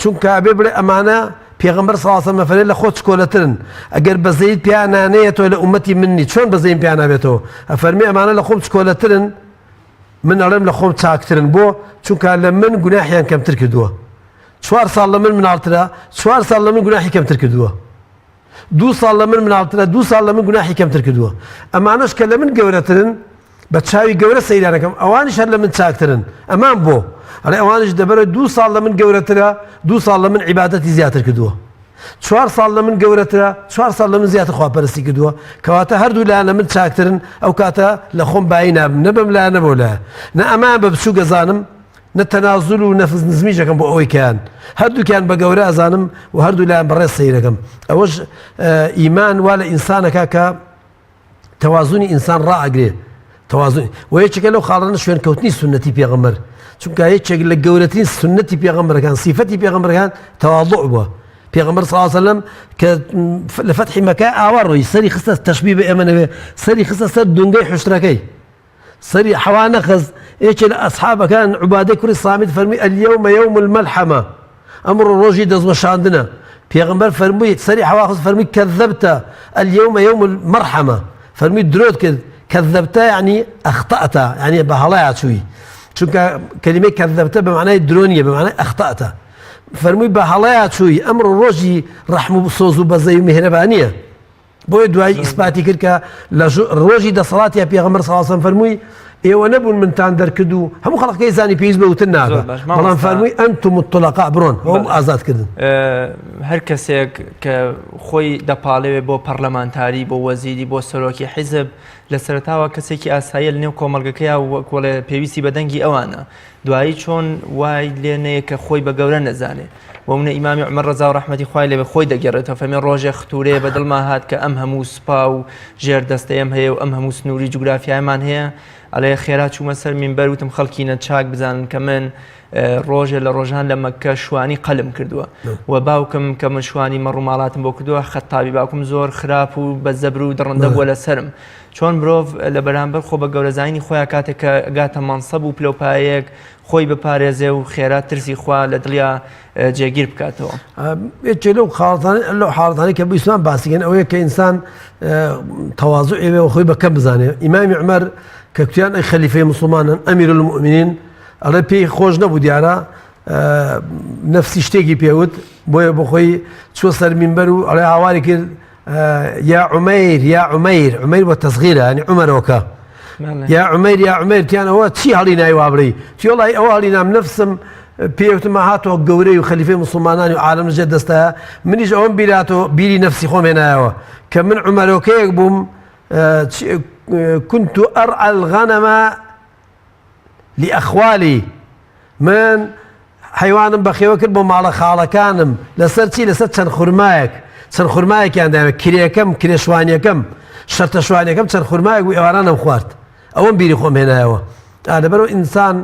چونکە ئەبێ بڵێ ئەمانە پێغەمبەر صلی الله علیه وسلم فەرمێ لە خۆ چکۆلەترن، ئەگەر بەزەیت پیان نانەیەتەوە لە ئومەتی منی چۆن بەزەیم پیان نابێتەوە. ئەفەرمێ ئەمانە لە خۆم چکۆلەترن، من ئەڵێم لە خۆم چاکترن، بۆ چونکە لە من گوناحیان کەمتر کردووە. 4 ساڵ لە من مناڵترە، 4 ساڵ لە من گوناحی کەمتر کردووە. 2 ساڵ لە من مناڵترە، 2 ساڵ لە من گوناحی کەمتر کردووە. ئەمانەش کە لە من گەورەترن بە چاوی گەورە سەیرانەکەم، ئەوانش هەر لە من چاکترن. ئەمان بۆ ئەڵێ ئەوانش دەبەرە 2 ساڵ لە من گەورەترە، 2 ساڵ لە من عیبادەتی زیاتر کردووە. 4 ساڵ لە من گەورەترە، 4 ساڵ لە من زیاتر خواپەرستی کردووە، کەواتە هەردوو لایەن لە من چاکترن. ئەو کاتە لە خۆم بایی نابم، نە بەم لایە نە بەو لایە، نە ئەمان بە بچوو گەزانم، نە تەنازول و نەفس نزمیشەکەم بۆ ئەوەی کەیان، هەردووکیان بە گەورە ئەزانم و هەردوو لایەن بەڕێز سەیرەکەم. ئەوەش ئیمان وا لە ئینسانەکە کە تەوازونی ئینسان ڕائەگرێ، تەوازن و یەکێکە لەو خاڵانە شوێن کەوتنی سونەتی پێغەمبەر، چونکە یەکێک لە گەورەترین سونەتی پێغەمبەرەکان، سیفەتی پێغەمبەرەکان تەواضوع بووە. پێغەمبەر صلی الله علیه وسلم کە لە فەتحی مەکە ئاوا ڕۆی سەری خستە، تەشبیه بە ئێمە نەوێ، سەری خستە سەر دونگەی حوشترەکەی، سەری حەوا نەخست. یەکێک لە ئەسحابەکان عوبادەی کوڕی سامیت فەرمی ئەلیەومە یەوم المەلحەمە، ئەمڕۆ ڕۆژی دەستوەشاندنە. پێغەمبەر فەرمووی سەری حەوا خست، فەرمی کەذەبتە ئەلیەومە یەوم المەرحەمە، فەرمی درۆت کرد. كذبته يعني أخطأته، يعني بهلايا شوي، چونکە كلمة كذبته بمعنى درونية، بمعنى أخطأته. فرمي بهلايا شوي أمر روجي رحم بصوز وبزي مهربانية. بۆیە دوای ئیسپاتی کرد کە لە ڕۆژی دەسەڵاتی پێغەمبەر صلی الله علیه وسلم فەرمووی ئێوە نەبوون منتان دەرکرد و هەموو خەڵکەی زانی پێویست بەوتر نابە، بەڵام فەرمووی ئەنتم الطلقاء بڕۆن، ئەوم ئازادکردن. هەر کەسێک کە خۆی دەپاڵێوێ بۆ پەرلەمانتاری، بۆ وەزیری، بۆ سەرۆکی حیزب، لە سەرەتاوە کەسێکی ئاساییە لە نێو کۆمەڵگەکەیە وەکوڵێ پێویستی بەدەنگی ئەوانە، دوایی چۆن وای لێنەیە کە خۆی بە گەورە نەزانێ. ومنە ئیمامی عومەر ڕەزا و ڕەحمەتی خوای لێبێ خۆی دەگەڕێتەوە، فەرمێ ڕۆژێک ختورێ بە دڵما هات کە ئەم هەموو سوپا و ژێر دەستەیەم هەیە و ئەم هەموو سنووری جوگرافیایمان هەیە، ئەڵێ خێرا چوومە سەر مینبەر وتم خەڵکینە چاک بزانن کە من ڕۆژێ لە ڕۆژان لە مەککە شوانی قەلم کردووە و باوکم کە من شوانی مەڕووماڵاتم بۆ کردووە، خەتابی باوکم زۆر خراپ و بە زەبر و دڕندە بووە لەسرم. چۆن مرۆڤ لە بەرامبەر خۆ بە گەورەزانی خۆیان کاتێک کە گاتە مەنسەب و پلۆپایەک خۆی بپارێزێ و خێرا ترسی خوا لە دڵیا جێگیر بکاتەوە. یەکێک لەو حاڵەتانەی کە بیسمان باسیگەن ئەوەیە کە ئینسان تەواضوع ئێوێ و خۆی بەکەم بزانێ. ئیمامی عومەر کە کوتیان ئەی خەلیفەی موسڵمانن ئەمیر المؤمنین، ئەڵێ پێی خۆش نەبوو دیارە نەفسی شتێکی پێوت، بۆیە بۆ خۆی چوە سەر مینبەر و ئەڵێ هاواری کرد یا عومەیر یا عومەیر، عومەیر بە تەسغیرە ینی عومەرەوەکە، یا عومەیر یا عومەیر تیان ئەوە چی هەڵی ناوی وابڕی؟ چی وەڵی ئەوە هەڵی نام نەفسم پێوتمە هاتەوە گەورەی و خەلیفەی موسڵمانانی و عالەم لەژێر دەستایە، منیش ئەوەم بیراتەوە بیری نەفسی خۆم هێنایەوە کە من عومەرەوەکەیەک بووم، كنت أرعى الغنم لأخوالي، من حيوانم بەخێوە کرد بۆ ماڵە خاڵەکانم، لەسەر چی؟ لەسەر چەند خورمایەک، چەند خورمایەکیان داوێت کرێکەم کرێشوانیەکەم شەرتە شوانیەکەم چەند خورمایەک بوو ئێوارانم خوارد ئەوەم بیری خۆم هێنایەوە لەبەرەوە ئینسان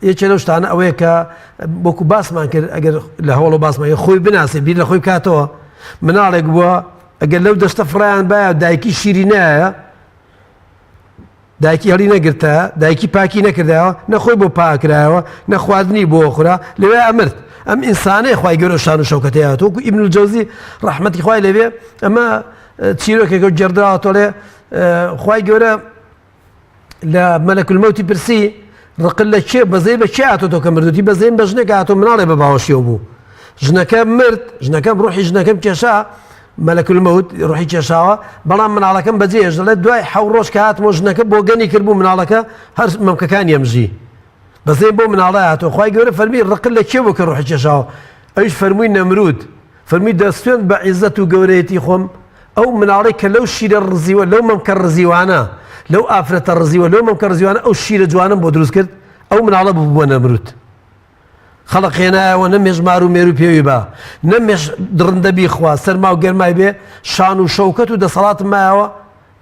یەکێ لەو شتانە ئەوەیە کە وەکو باسمان کرد ئەگەر لە هەوڵە باسمان خۆی بناسێ بیر لە خۆی بکاتەوە مناڵێک بووە ئەگەر لەو دەشتە فڕیان باە دایکی شیری نایە دایکی هەڵی نەگرتە دایکی پاکی نەکردایەوە نەخۆی بۆ پاکرایەوە نەخواردنی بۆ خورا لەوێ ئەمرد ئەم ئینسانەی خوای گەورە شان و شەوکەتەیە تۆکو ئیبن الجەوزی ڕەحمەتی خوای لەوێ ئەمە چیرۆکێکە جێردراوە تۆڵێ خوای گەورە لە مەلەک المەوتی پرسی ڕقل لە کێ بەزەی بە کێ هاتۆ کە مردوتی بەزەیم بە ژنێک هاتۆ مناڵێ بە باوەشیەوە بوو ژنەکە مرد ژنەکەم ڕوحی ژنەکەم کێشا مەلەک المەوت ڕوحی کێشاوە بەڵام مناڵەکەم بەجێش دەڵێت دوای حەو ڕۆژ کە هاتمەوە ژنەکە بۆ گەنی کردبوو مناڵەکە هەر مەمکەکانی ئەمژی بەزەی بۆ مناڵە هاتۆ خوای گەورە فەرمی ڕقل لە کێ بوو کە ڕوحی کێشاوە ئەویش فەرمووی نەمرود فەرمی دەستێن بە عیزەت و گەورەیەتی خۆم ئەو مناڵی کە لەو شیرە ڕزیوە لەو مەمکە ڕزیوانە لەو ئافرەتە ڕزیوە لەو مەمکە ڕزیوانە ئەو شیرە جوانم بۆ دروست کرد ئەو مناڵە بوو بۆ نەمرود خەڵق هێنایەوە نەمێژمار و مێر و پێوی بە نەمێش درڕندە بیخوا سەرما و گەرمای بێ شان و شەوکەت و دەسەڵاتم مایەوە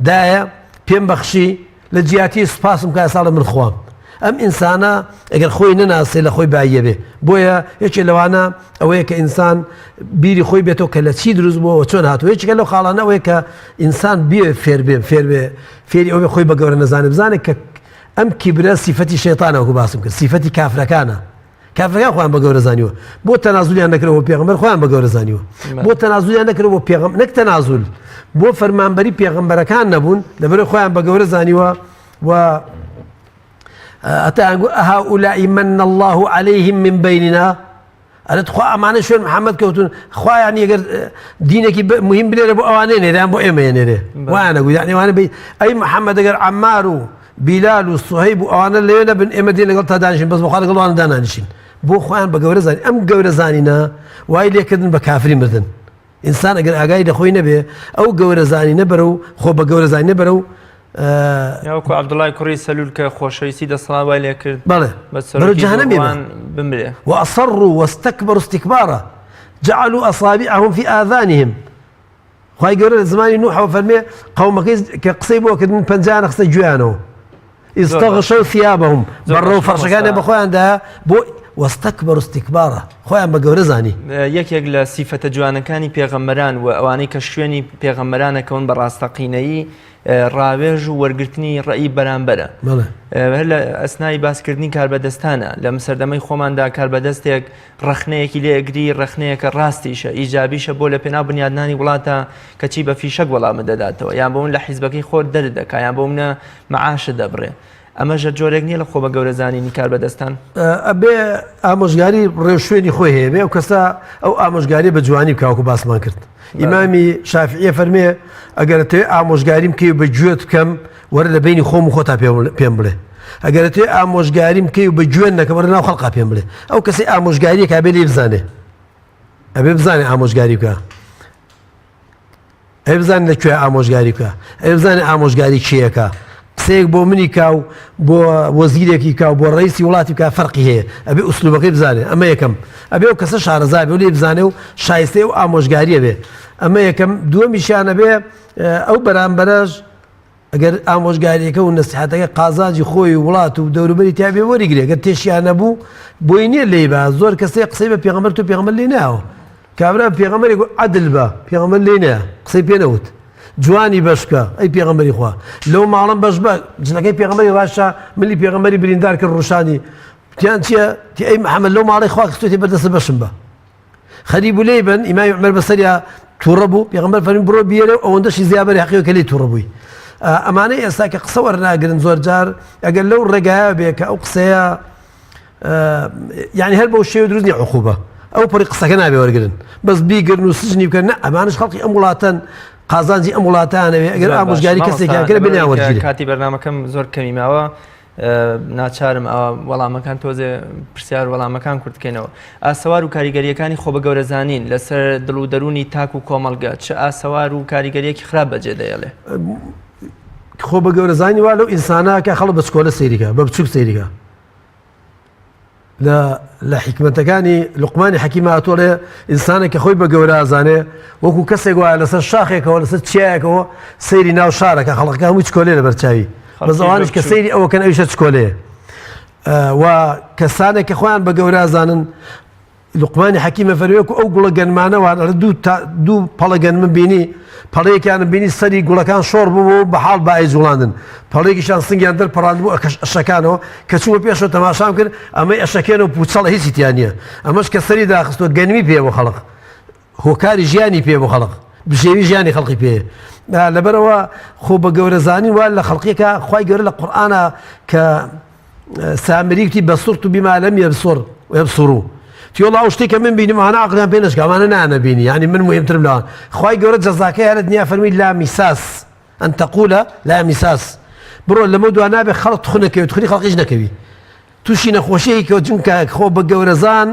دایە پێم بەخشی لە جیاتی سوپاسم کە ساڵە من خوام ئەم ئینسانە ئەگەر خۆی نەناسێ لە خۆی بایە بێ بۆیە یەکێ لەوانە ئەوەیە کە ئینسان بیری خۆی بێتەوە کە لە چی دروست بووەوە چۆن هاتووە یەکێکە لەو خاڵانە ئەوەیە کە ئینسان بێ فێر بێ فێری ئەوێ خۆی بە گەورە نەزانێ بزانێت کە ئەم کیبرە سیفەتی شەیطانە وەکو باسم کرد سیفەتی کافرەکانە کافرەکان خۆیان بە گەورە زانیوە بۆ تەنازولیان نەکرەوە پێغەمبەر خۆیان بە گەورە زانیوە بۆ تەنازولیان نەکرەوە پێغەمبەر نەک تەنازول بۆ فەرمانبەری پێغەمبەرەکان نەبوون لەبەرەوە خۆیان بە گەورە زانیوە و ئەتانگو هؤلاء من الله عليهم من بيننا ئەرێت خوا ئەمانە شوێن محەممەد کەوتون خوایان ئەگەر دینێکی مهم بنێرە بۆ ئەوانەیە نێریان بۆ ئێمە نێرێ وایانە گوی یعنیوانە ئەی محەممەد ئەگەر عەمار و بیلال و سوهەیب و ئەوانە لەوێ نەبن ئێمە دێن لەگەڵ تا دانیشین بەس بەخوا لەگەڵ ئەوانە دانانیشین بۆ خۆیان بە گەورە زانی ئەم گەورە زانینە وای لێکردن بە کافری مردن ئینسان ئەگەر ئاگای لەخۆی نەبێ ئەو گەورە زانینە بەرە و خۆ بە گەورە زانینە بەرە و یاوەکو عەبدوڵای کوڕی سەلول کە خۆشەویستی دەسەڵات وای لێ کرد بەڵێ بەرە جەهەنەم بمرێ وأصروا واستكبروا استكبارا جعلوا أصابعهم في آذانهم خواهی گەورە لە زمانی نوح فەرمێ قەومەکەی کە قسەی بۆ کردن پەنجیانە خستە گوێیانەوە ئیستەغشەو ثیابەهم بەڕۆ و فەرشەکانیان بە خۆیاندایە بۆ واستكبروا استكبارا خۆیان بە گەورە زانی یەکێک لە سیفەتە جوانەکانی پێغەمبەران و ئەوانەی کە شوێنی پێغەمبەرانەکەون بە ڕاستەقینەیی ڕاوێژ و وەرگرتنی ڕێی بەرامبەرە هەر لە ئەسنای باسکردنی کاربەدەستانە لە سەردەمەی خۆماندا کاربەدەستێک ڕەخنەیەکی لێگری ڕەخنەیەکە ڕاستیشە ئیجابیشە بۆ لە پێناو بنیادنانی وڵاتە کەچی بە فیشەک وەڵامە دەداتەوە یان بۆون لە حیزبەکەی خۆت دەردەکە یان بۆمنە مەعاشە دەبڕێ ئەمەژە جۆرێک نییە لە خۆ بە گەورە زانینی کاربەدەستان ئەبێ ئامۆژگاری ڕێوشوێنی خۆی هەیە بێ و کەسا ئەو ئامۆژگاری بە جوانی کاوکو باسمان کرد ئیمامی شافعیە فەرمێ ئەگەر توێ ئامۆژگاریم کەی بە گوێت بکەم وەرە لە بینی خۆم و خۆتا پێم بڵێ ئەگەر توێ ئامۆژگاریم کەی بە گوێن نەکەم وەرە ناو خەڵقا پێم بڵێ ئەو کەسی ئامۆژگاریە کابێ لێ بزانێ ئەبێ بزانێ ئامۆژگاری بکە ئەبێ بزانێ لەکوێ ئامۆژگاری بکە ئەبێ بزانێ ئامۆژگاری کێیەکە قسەیەک بۆ منی کاو بۆ وەزیرێکی کاو بۆ ڕئیسی وڵاتی بکە فەرقی هەیە ئەبێ ئوسلوبەکەی بزانێ ئەمە یەکەم ئەبێ ئەو کەسە شارەزا بێ و لێ بزانێ و شایستەی و ئامۆژگاریە بێ ئەمە یەکەم دووەمیشیانە بێ ئەو بەرامبەرەش ئەگەر ئامۆژگاریەکە و نەسیحەتەکە قازانجی خۆی وڵات و دەوروبەری تیا بێ وەریگرێ ئەگەر تێشیان نەبوو بۆی نییە لێی بە زۆر کەسەیە قسەی بە پێغەمبەر تۆ پێغەمبەر لێ ناوە کابرا پێغەمبەرێک عەدل بە پێغەمبەر لێ نایە قسەی پێ نەوت جوانی بەشکە ئەی پێغەمبەری خوا لەو ماڵم بەش بە جنەکەی پێغەمبەری ڕاشە ملی پێغەمبەری بریندار کرد ڕوشانی تیان چییە تی ئەی محەممەد لەو ماڵی خوا کەستێتی بەردەستە بەشم بە خەریب لێی بن ئیمامی عومەر بەسەریا تووڕە بوو پێغەمبەر فەرمی بڕۆ بیێرە ئەوەندەشی زیابەری حەقیەوە کە لێی تووڕە بووی ئەمانەی ئێستا کە قسە وەرناگرن زۆر جار ئەگەر لەو ڕێگایە بێ کە ئەو قسەیە یعنی هەر بەو شێوە دروست نیە عقوبە ئەو پڕی قسەکە نابێ وەرگرن بەس بیگرن و سژنی بکەن نە ئەمانش خەڵکی ئەم وڵاتەن قازانجی ئەم وڵاتانەوێ ئەگەر ئامۆژگاری کەسێکیان کرد بێنیان وەرگیرێ کاتی بەرنامەکەم زۆر کەمی ماوە ناچارم ئەوە وەڵامەکان تۆزێ پرسیار وەڵامەکان کورتکەینەوە ئاسەوار و کاریگەریەکانی خۆ بە گەورە زانین لەسەر دڵ و دەرونی تاک و کۆمەڵگە چه ئاسەوار و کاریگەریەکی خراپ بەجێ دەیەڵێ خۆ بە گەورە زانی وا لەو ئینسانە کە خەڵک بە چکۆلە سەیریکە بە بچووک سەیریکە لە حکمەتەکانی لوقمانی حەکیمە ئەتۆڵێ ئینسانێکە خۆی بە گەورە ئازانێ وەکو کەسێک وایە لەسەر شاخێکەوە لەسەر چیایەکەوە سەیری ناو شارەکە خەڵکەکە هەمووی چکۆلێ لە بەرچاوی بەزەوانش کە سەیری ئەوەکەن ئەویشە چکۆلەیە و کەسانێک کە خۆیان بە گەورە ئازانن لوقمانی حەکیمە فەرمێ ئەو گوڵە گەنمانەوان دوو پەڵە گەنمم بینی پەڵەیەکیانم بینی سەری گوڵەکان شۆڕ بوو بە حاڵ بەئای جوڵاندن پەڵەیەکیشان سنگیان دەرپەڕاند بوو ئەشەکانەوە کە چوومە پێشەوە تەماشام کرد ئەمەی ئەشەکێنەوە پوچەڵە هیچی تیان نییە ئەمەش کە سەری داخستۆ گەنمی پێ بۆ خەڵق هۆکاری ژیانی پێ بۆ خەڵق بژێوی ژیانی خەڵقی پێ لەبەرەوە خۆ بە گەورەزانی وان لە خەڵقیەکە خوای گەورە لە قورئانە کە سامریکتی بەسوڕت و بیما لەم یەبسوڕ تیۆڵ ئەو شتێککە من بینیم ئەوانە عەقلیان پێ نەچکە ئەمانە نانەبینی یعنی من مهمترم لەوان خوای گەورە جەزاکەی هەرە دنیا فەرمی لا میساس ئەن تەقولە لا میساس بڕۆ لەمە دووە نابێ خەڵق تخ نەکەوێت خوری خەڵقیش نەکەوی تووشی نەخۆشیەکەوە جنکە خۆ بە گەورەزان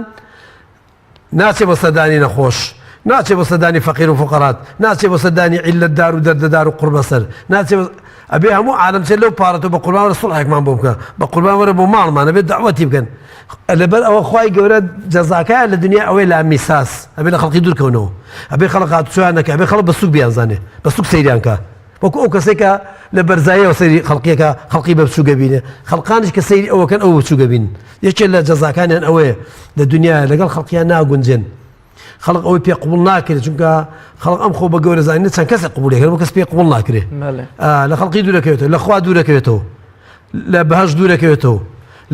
ناچێ بە سەردانی نەخۆش ناچێ بە سەردانی فەقیر و فوقەرات ناچێ بە سەردانی عیلەتدار و دەردەدار و قوربەسەر ناچێ ئەبێ هەموو عالەم چێت لەو پارەتەوە بە قوربان وەرە سوڵحێکمان بۆ بکە بە قوربان وەرە بۆ ماڵمانە بێت دەعوەتی بکەن لەبەر ئەوە خوای گەورە جەزاکایە لە دنیا ئەوەی لا میساس ئەبێ لە خەڵقی دوورکەونەوە ئەبێ خەڵق هاتوچۆیان نەکە ئەبێ خەڵق بە سووک بیانزانێ بە سووک سەیریان کە وەکو ئەو کەسێکە لە بەرزاییەوە سەیری خەڵقیەکە خەڵقی بە بچووکە بینێ خەڵقانیش کە سەیری ئەوەکەن ئەو بچووکە بین یەکێک لە جەزاکانیان ئەوەیە لە دنیا لەگەڵ خەڵقیان ناگونجێن خەڵق ئەوەی پێ قبول ناکرێت چونکە خەڵق ئەم خۆ بە گەورەزانی چەند کەسێک قبولێکرد بۆ کەس پێ قبول ناکرێت لە خەڵقی دوورەکەوێتەوە لە خوا دوورەکەوێتەوە لە بەهەشت دوورەکەوێتەوە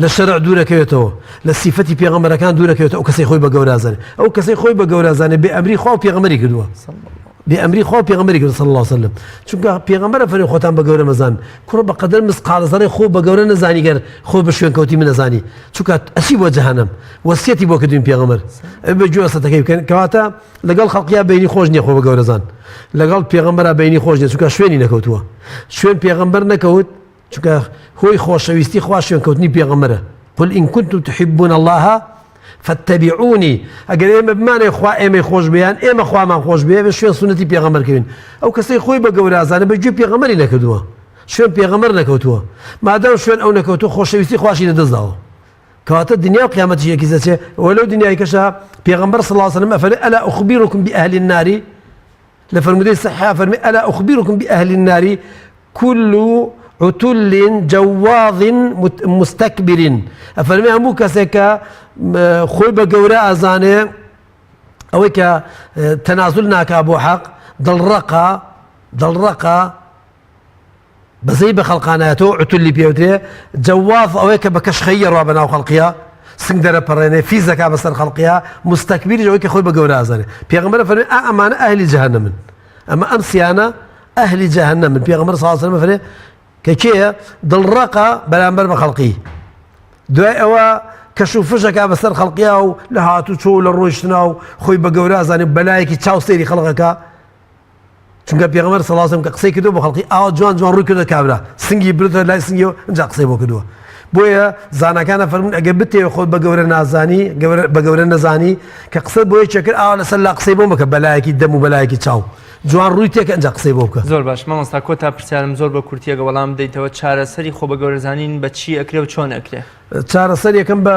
لە شەرع دوورەکەوێتەوە لە سیفەتی پێغەمبەرەکان دوورەکەوێتەوە ئەو کەسەی خۆی بە گەورەزانێ ئەو کەسەی خۆی بە گەورەزانێ بێ ئەمری خوا و پێغەمبەری کردووە بێ ئەمری خوا و پێغەمبەری کرد صلی الله علیه وسلم چونکە پێغەمبەرە فەرمی خۆتان بە گەورە مەزان کوڕە بە قەدەر مسقال زەرێ خۆ بە گەورە نەزانی گەر خۆ بە شوێن کەوتی من نەزانی چونکە ئەچی بۆ جەهەنەم وەسیەتی بۆ کردوین پێغەمبەر بە گوێ سەتەکەی بکەن کەواتە لەگەڵ خەڵقیا بینی خۆش نییە خۆ بە گەورەزان لەگەڵ پێغەمبەرە بینی خۆش نییە چونکە شوێنی نەکەوتووە شوێن پێغەمبەر نەکەوت چونکە هۆی خۆشەویستی خوا شوێن کەوتنی پێغەمبەرە قل إن كنتم تحبون الله فاتبعوني ئەگەر ئێمە بمانێ خوا ئێمەی خۆش بیان ئێمە خوامان خۆش بێ بە شوێن سونەتی پێغەمبەر کەوین ئەو کەسەی خۆی بە گەورەزانە بەگوێ پێغەمبەری نەکردووە شوێن پێغەمبەر نەکەوتووە مادام شوێن ئەو نەکەوتووە خۆشەویستی خواشی لەدەستداوە کەواتە دنیا و قیامەتی یەکی دەچێ وەلەو دنیای کەشە پێغەمبەر صلی الله عليه وسلم ئەفەرمێ ئەلا أخبركم بأهل النار لە فەرمودەی صحیحە فەرمێ ئەلا أخبركم بأهل النار كل عتل جواظ مستكبر ئەفەرمێ هەموو کەسێکە خۆی بە گەورە ئازانێ ئەوەی کە تەنازل ناکا بۆ حەق دڵڕەقە بەزەی بە خەڵقانایەتەوە عتولی پێوترێ جەواظ ئەوەی کە بە کەشخەیە ڕوا بەناو خەڵقیە سنگ دەرەپەڕێنێ فیزەکا بەسەر خەڵقیە مستەکبیریش ئەوەی کە خۆی بە گەورە ئازانێ پێغەمبەر فەرمێ ئەمانە ئەهلی جەهەنەمن ئەمە ئەم سیانە ئەهلی جەهەنەمن پێغەمبەر صلی الله علیه وسلم فەرمێ کە کێیە دڵڕەقە بەرامبەر بە خەڵقی دوای ئەوە کەشوفشەکە بەسەر خەڵقیا و لە هاتوو چۆ لە ڕۆیشتنا و خۆی بە گەورە ئازانێ بەلایەکی چاو سەیری خەڵقەکە چونکە پێغەمبەر صلی الله علیه وسلم کە قسەی کردو بە خەڵقی ئاوا جوان جوان ڕووی کردە کابرا سنگی بردە لای سنگیەوە ئەنجا قسەی بۆ کردووە بۆیە زانەکانە فەرمون ئەگەر بتێوێ خۆت بە گەورە نازانی بە گەورە نەزانی کە قسە بۆ یەکێک کرد ئاوا لەسەر لا قسەی بۆ مەکە بەلایەکی دەم و بەلایەکی چاو جوان ڕووی تێکە ئەنجا قسەی بۆ بکە زۆر باش مامۆستا کۆتا پرسیارم زۆر بە کورتیەگە وەڵام بدەیتەوە چارەسەری خۆ بە گەورەزانین بە چی ئەکرێ و چۆن ئەکرێ چارەسەر یەکەم بە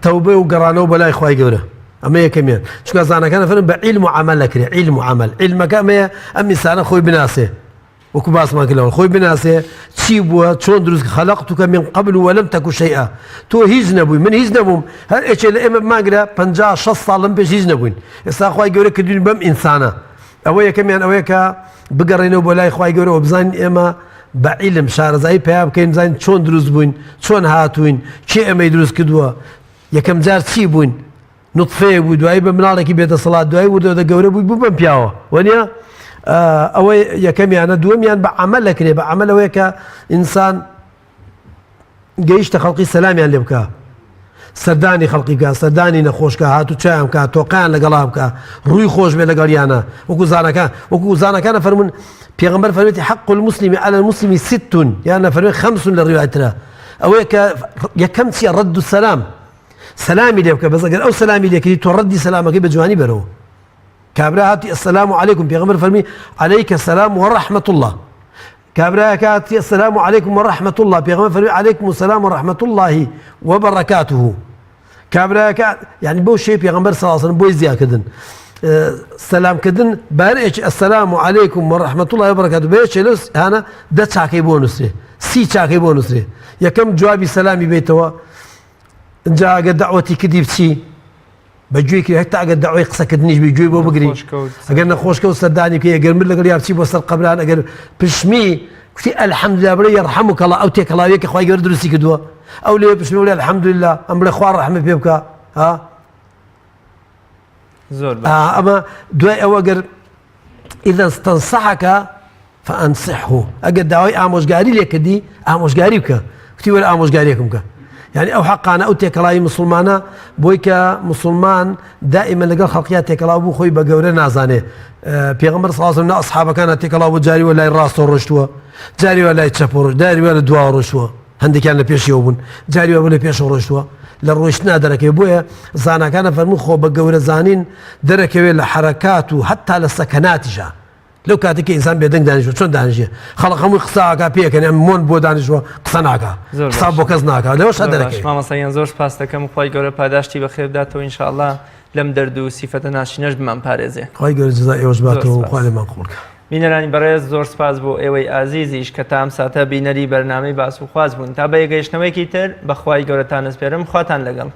تەوبە و گەڕانەوە بەلای خوای گەورە ئەمە یەکەمیان چونکە زانەکانە فەرمون بە عیلم و عەمەل ئەکرێ عیلم و عەمەل عیلمەکە ئەمەیە ئەم ئینسانە خۆی بناسێ وەکو باسمان کردەوە خۆی بناسێ چی بووە چۆن دروست خەلەقتوکە من قبل وەلەم تەکو شەیئا تۆ هیچ نەبووی من هیچ نەبووم هەر ئێکێ لە ئێمە بمانگرە 50-60 ساڵ لەم پێش هیچ نەبووین ئێستا خوای گەورە کردوین بەم ئینسانە ئەوە یەکەمیان ئەوەیە کە بگەڕێنەوە بۆ لای خوای گەورە و بزانین ئێمە بە عیلم شارەزایی پێیا بکەین بزانین چۆن دروست بووین چۆن هاتوین کێ ئەمەی دروست کردووە یەکەم جار چی بووین نوتفەیە بوو دوایی بە مناڵێکی بێتەسەڵات دوایی وردەوە گەورە بووی بوو بەم پیاوە وەنیە ئەوەی یەکەمیانە دووەمیان بە عەمەل ئەکرێ بە عەمەل ئەوەیە کە ئینسان گەیشتە خەڵقی سەلامیان لێ بکە سەردانی خەڵقی بکە سەردانی نەخۆشکە هاتوو چایان بکە تۆقیان لەگەڵا بکە ڕووی خۆش بێ لەگەڵیانە وەکو زانەکانە فەرمون پێغەمبەر فەرمێتی حق المسلم على المسلم 6 یان فەرمێ 5 لە ڕیوایەترە ئەوەیە کە یەکەم چیە ڕەد السەلام سەلامی لێ بکە بەس ئەگەر ئەو سەلامی لێکردی تۆ ڕەدی سەلامەکەی بە جوانی بەرەوە کابرا هاتی السلام عليكم پێغەمبەر فەرمی عليك السلام ورحمة الله كابرا كاتي السلام عليكم ورحمة الله بيغمبر فرمي عليكم السلام ورحمة الله وبركاته کابراەکە یعنی بۆ شێ پێغەمبەر سەڵاسن بۆی زیاکردن سەلامکردن بارێکی ئەسەلام عەلەیکم وەڕەحمەت الله وبەرەکاتوه بەیەکێ لەو هانە 10 چاکەی بۆ نووسرێ 30 چاکەی بۆ نووسرێ یەکەم جوابی سەلامی بێتەوە اینجا ئەگەر دەعوەتی کردی بچی بەگوێی کرد هەتا ئەگەر دەعوەی قسەکردنیش بێ گوێی بۆ بگری ئەگەر نەخۆشکە و سەردانی پێ ئەگەر من لەگەڵ یا بچی بۆ سەر قەبران ئەگەر پشمی کوتی ئەلحەمدوللا بڵێ یەرحەموکە الله ئەو تێکەڵاویەکە خوای گەورە دروستی کردووە ئەو لێ پشمی بڵێ ئەلحەمدوللا ئەم بڵێ خوا ڕەحمە پێ بکە زۆر ئەمە دوای ئەوە گەر ئیذا استەنصحەکە فەئەنصحه ئەگەر داوای ئامۆژگاری لێ کردی ئامۆژگاری بکە کوتی وەرە ئامۆژگاریەکم بکە يعني ئەو حەقانە ئەو تێکەڵاوی مسلمانە بۆی کە مسلمان دائما لەگەڵ خەڵقیا تێکەڵاو بوو خۆی بە گەورە نازانێ پێغەمبەر صلی الله علیه و سلم ئەصحابەکانە تێکەڵاو بوو جاری وە لای ڕاستەوە ڕۆیشتووە جاری وە لای چەپەوە جاری وە لە دواوە ڕۆیشتووە هەندێکیان لە پێشیەوە بوون جاری وە لە پێشەوە ڕۆیشتووە لە ڕۆیشتنا دەرەکەوێت بۆیە زاناکانە فەرموو خۆ بە گەورە زانین دەرەکەوێت لە حرەکات و حتا لە سەکەناتیشە لەو کاتێکی ئینسان بێدەنگ دانیشتوە چۆن دانیژێ خەڵق هەمووی قساکە پێکەن ئەم مۆن بۆ دانیشتوە قسە ناکە قسا بۆ کەس ناکە لەوەش دەرەکەوێت مامەسەیان زۆر سپاس دەکەم خوای گەورە پاداشتی بەخێر بداتەوە ئینشاءالله لەم دەرد و سیفەتە ناشینەش بمان پارێزێ خوای گەورە جەزای ئێوەش باتەوە خوا لێمان قوڵکە بینەرانی بەڕێز زۆر سپاس بۆ ئێوەی ئازیزیش کە تا ئەم ساتە بینەری بەرنامەی باس و خواز بوون تا بە یەگەیشتنەوەیەکی تر بەخوای گەورەتان ئەسپێرم خواتان لەگەڵ